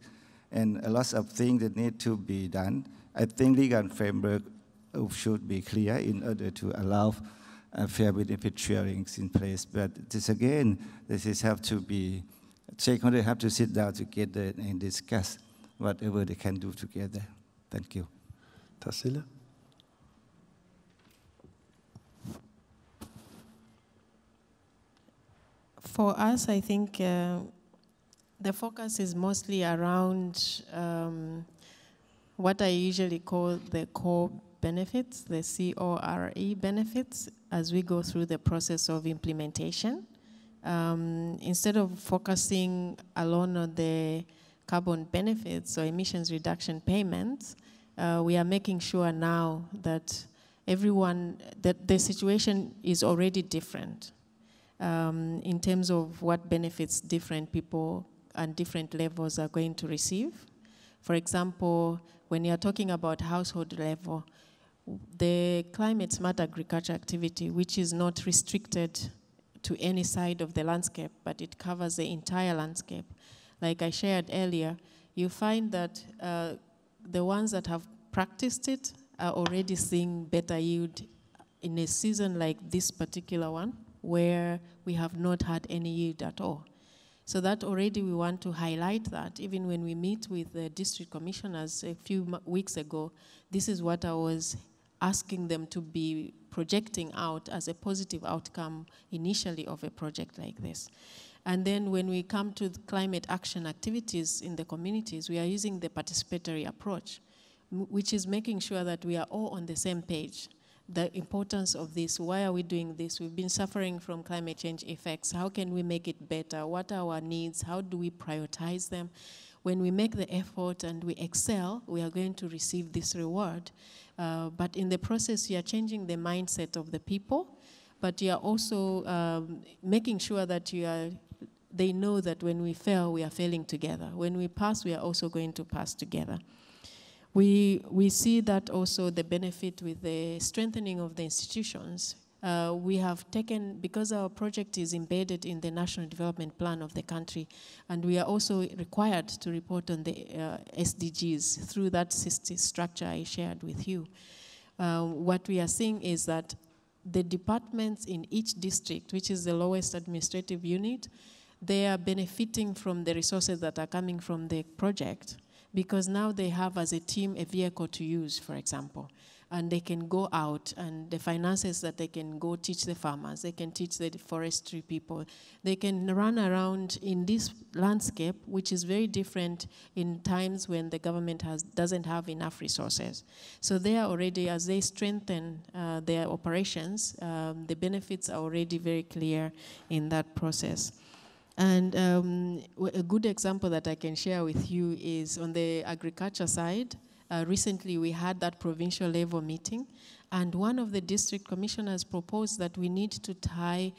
and a lot of things that need to be done. I think legal framework should be clear in order to allow fair benefit sharing in place. But this again, this have to be, stakeholders have to sit down together and discuss whatever they can do together. Thank you. Tassila? For us, I think the focus is mostly around what I usually call the core benefits, the CORE benefits, as we go through the process of implementation. Instead of focusing alone on the carbon benefits or emissions reduction payments, we are making sure now that that the situation is already different in terms of what benefits different people and different levels are going to receive. For example, when you're talking about household level, the climate smart agriculture activity, which is not restricted to any side of the landscape, but it covers the entire landscape. Like I shared earlier, you find that the ones that have practiced it are already seeing better yield in a season like this particular one, where we have not had any yield at all. So that already we want to highlight that. Even when we meet with the district commissioners a few weeks ago, this is what I was asking them to be projecting out as a positive outcome initially of a project like this. And then when we come to the climate action activities in the communities, we are using the participatory approach, which is making sure that we are all on the same page. The importance of this, why are we doing this? We've been suffering from climate change effects. How can we make it better? What are our needs? How do we prioritize them? When we make the effort and we excel, we are going to receive this reward. But in the process, you are changing the mindset of the people, but you are also making sure that they know that when we fail, we are failing together. When we pass, we are also going to pass together. We see that also the benefit with the strengthening of the institutions. we have taken, because our project is embedded in the National Development Plan of the country, and we are also required to report on the SDGs through that structure I shared with you. What we are seeing is that the departments in each district, which is the lowest administrative unit, they are benefiting from the resources that are coming from the project, because now they have as a team a vehicle to use, for example. And they can go out, and the finances that they can go teach the farmers, they can teach the forestry people, they can run around in this landscape, which is very different in times when the government doesn't have enough resources. So they are already, as they strengthen their operations, the benefits are already very clear in that process. And a good example that I can share with you is on the agriculture side. Recently, we had that provincial level meeting, and one of the district commissioners proposed that we need to tie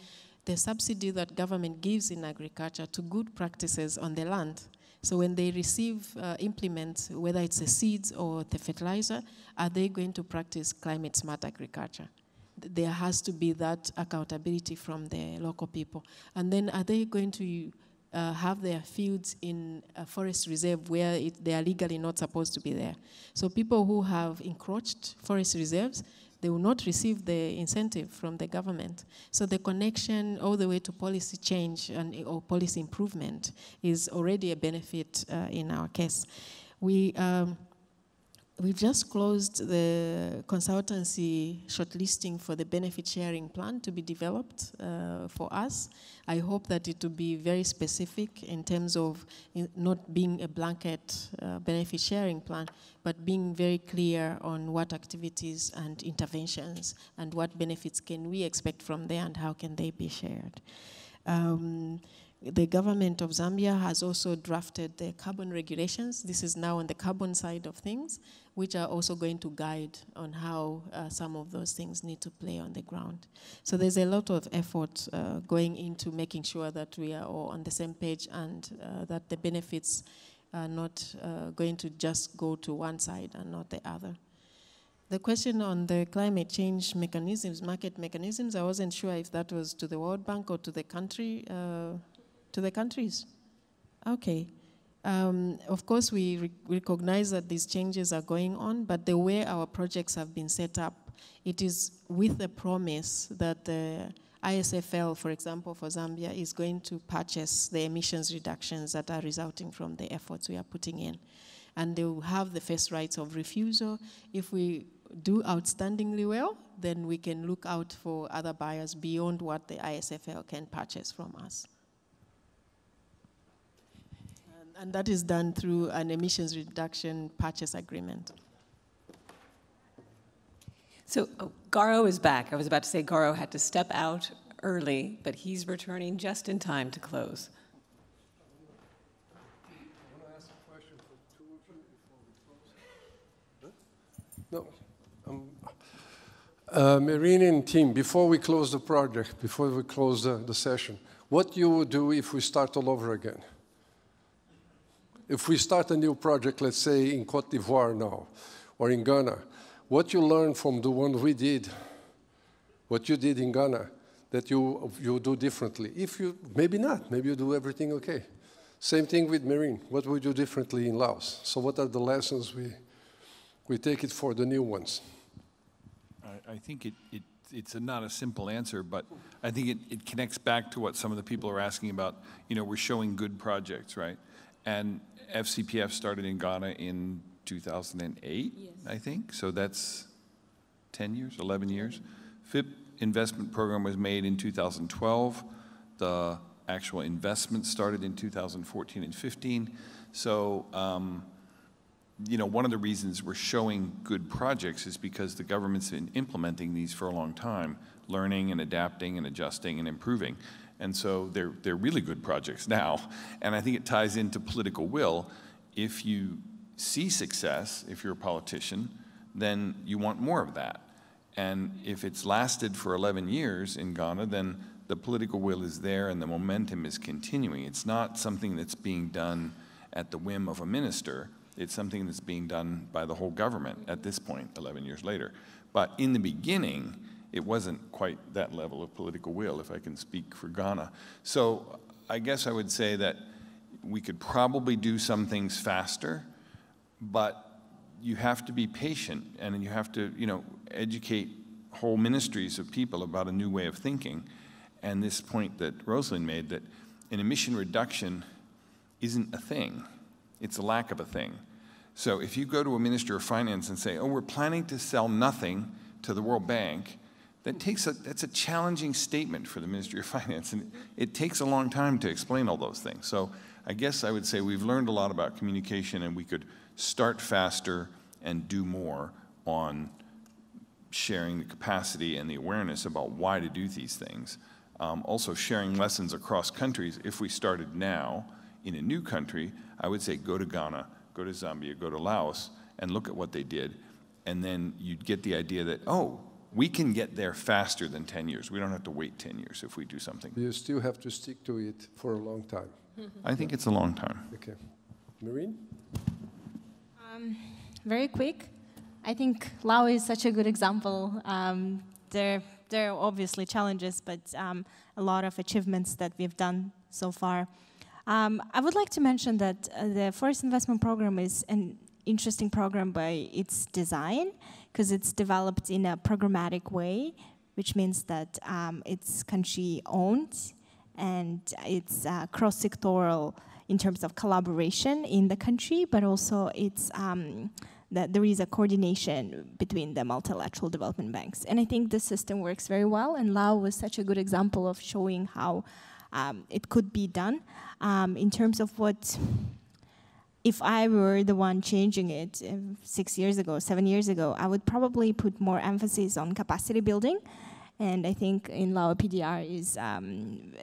the subsidy that government gives in agriculture to good practices on the land. So when they receive implements, whether it's the seeds or the fertilizer, are they going to practice climate smart agriculture? There has to be that accountability from the local people. And then are they going to have their fields in a forest reserve where they are legally not supposed to be there? So people who have encroached forest reserves, they will not receive the incentive from the government. So the connection all the way to policy change or policy improvement is already a benefit in our case. We've just closed the consultancy shortlisting for the benefit sharing plan to be developed for us. I hope that it will be very specific in terms of not being a blanket benefit sharing plan, but being very clear on what activities and interventions and what benefits can we expect from there and how can they be shared. The government of Zambia has also drafted the carbon regulations. This is now on the carbon side of things, which are also going to guide on how some of those things need to play on the ground. So there's a lot of effort going into making sure that we are all on the same page and that the benefits are not going to just go to one side and not the other. The question on the climate change mechanisms, market mechanisms, I wasn't sure if that was to the World Bank or to the country, to the countries. Okay. Of course, we recognize that these changes are going on, but the way our projects have been set up, it is with the promise that the ISFL, for example, for Zambia, is going to purchase the emissions reductions that are resulting from the efforts we are putting in. And they will have the first rights of refusal. If we do outstandingly well, then we can look out for other buyers beyond what the ISFL can purchase from us. And that is done through an emissions reduction purchase agreement. So Garo is back. I was about to say Garo had to step out early, but he's returning just in time to close. I want to ask a question for two of you before we close. No. Marine and team, before we close the project, before we close the session, what you would do if we start all over again? If we start a new project, let's say in Cote d'Ivoire now, or in Ghana, what you learned from the one we did, what you did in Ghana, that you do differently? If you, maybe not, maybe you do everything okay. Same thing with Marine, what we do differently in Laos? So what are the lessons we take it for the new ones? I think it's not a simple answer, but I think it connects back to what some of the people are asking about. You know, we're showing good projects, right? And FCPF started in Ghana in 2008, yes. I think. So that's 10 years, 11 years. FIP investment program was made in 2012. The actual investment started in 2014 and 15. So, you know, one of the reasons we're showing good projects is because the government's been implementing these for a long time, learning and adapting and adjusting and improving. And so they're really good projects now. And I think it ties into political will. If you see success, if you're a politician, then you want more of that. And if it's lasted for 11 years in Ghana, then the political will is there and the momentum is continuing. It's not something that's being done at the whim of a minister. It's something that's being done by the whole government at this point, 11 years later. But in the beginning, it wasn't quite that level of political will, if I can speak for Ghana. So I guess I would say that we could probably do some things faster, but you have to be patient, and you have to, educate whole ministries of people about a new way of thinking. And this point that Rosalind made, that an emission reduction isn't a thing. It's a lack of a thing. So if you go to a minister of finance and say, oh, we're planning to sell nothing to the World Bank, that's a challenging statement for the Ministry of Finance, and it takes a long time to explain all those things. So I guess I would say we've learned a lot about communication, and we could start faster and do more on sharing the capacity and the awareness about why to do these things. Also sharing lessons across countries. If we started now in a new country, I would say go to Ghana, go to Zambia, go to Laos, and look at what they did. And then you'd get the idea that, oh, we can get there faster than 10 years. We don't have to wait 10 years if we do something. You still have to stick to it for a long time. I think it's a long time. Okay. Maureen? Very quick. I think Laos is such a good example. There are obviously challenges, but a lot of achievements that we've done so far. I would like to mention that the Forest Investment Program is an interesting program by its design, because it's developed in a programmatic way, which means that it's country-owned and it's cross-sectoral in terms of collaboration in the country, but also it's that there is a coordination between the multilateral development banks. And I think this system works very well, and Laos was such a good example of showing how it could be done. In terms of what, if I were the one changing it 6 years ago, 7 years ago, I would probably put more emphasis on capacity building. And I think in Laos PDR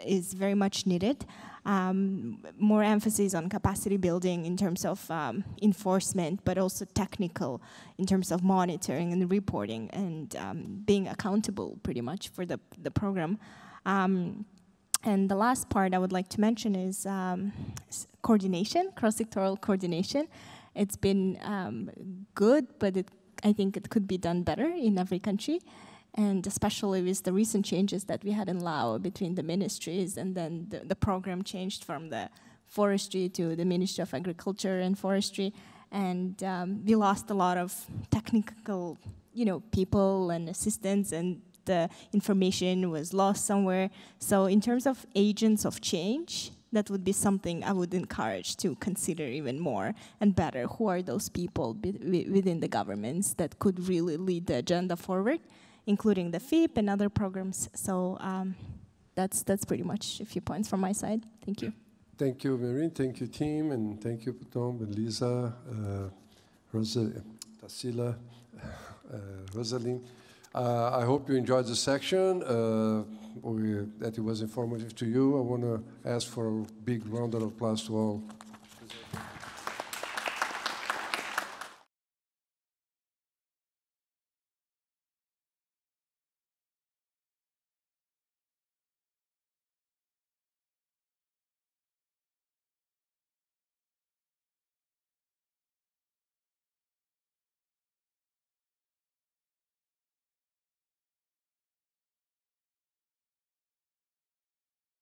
is very much needed. More emphasis on capacity building in terms of enforcement, but also technical in terms of monitoring and reporting and being accountable pretty much for the program. And the last part I would like to mention is coordination, cross-sectoral coordination. It's been good, but I think it could be done better in every country. And especially with the recent changes that we had in Laos between the ministries, and then the program changed from the forestry to the Ministry of Agriculture and Forestry, and we lost a lot of technical, people and assistants, and the information was lost somewhere. So in terms of agents of change, that would be something I would encourage to consider even more and better. Who are those people within the governments that could really lead the agenda forward, including the FIP and other programs? So that's pretty much a few points from my side. Thank you. Thank you, Maureen. Thank you, team. And thank you, Tom and Lisa, Tassila, Rosalind. I hope you enjoyed the section, that it was informative to you. I want to ask for a big round of applause to all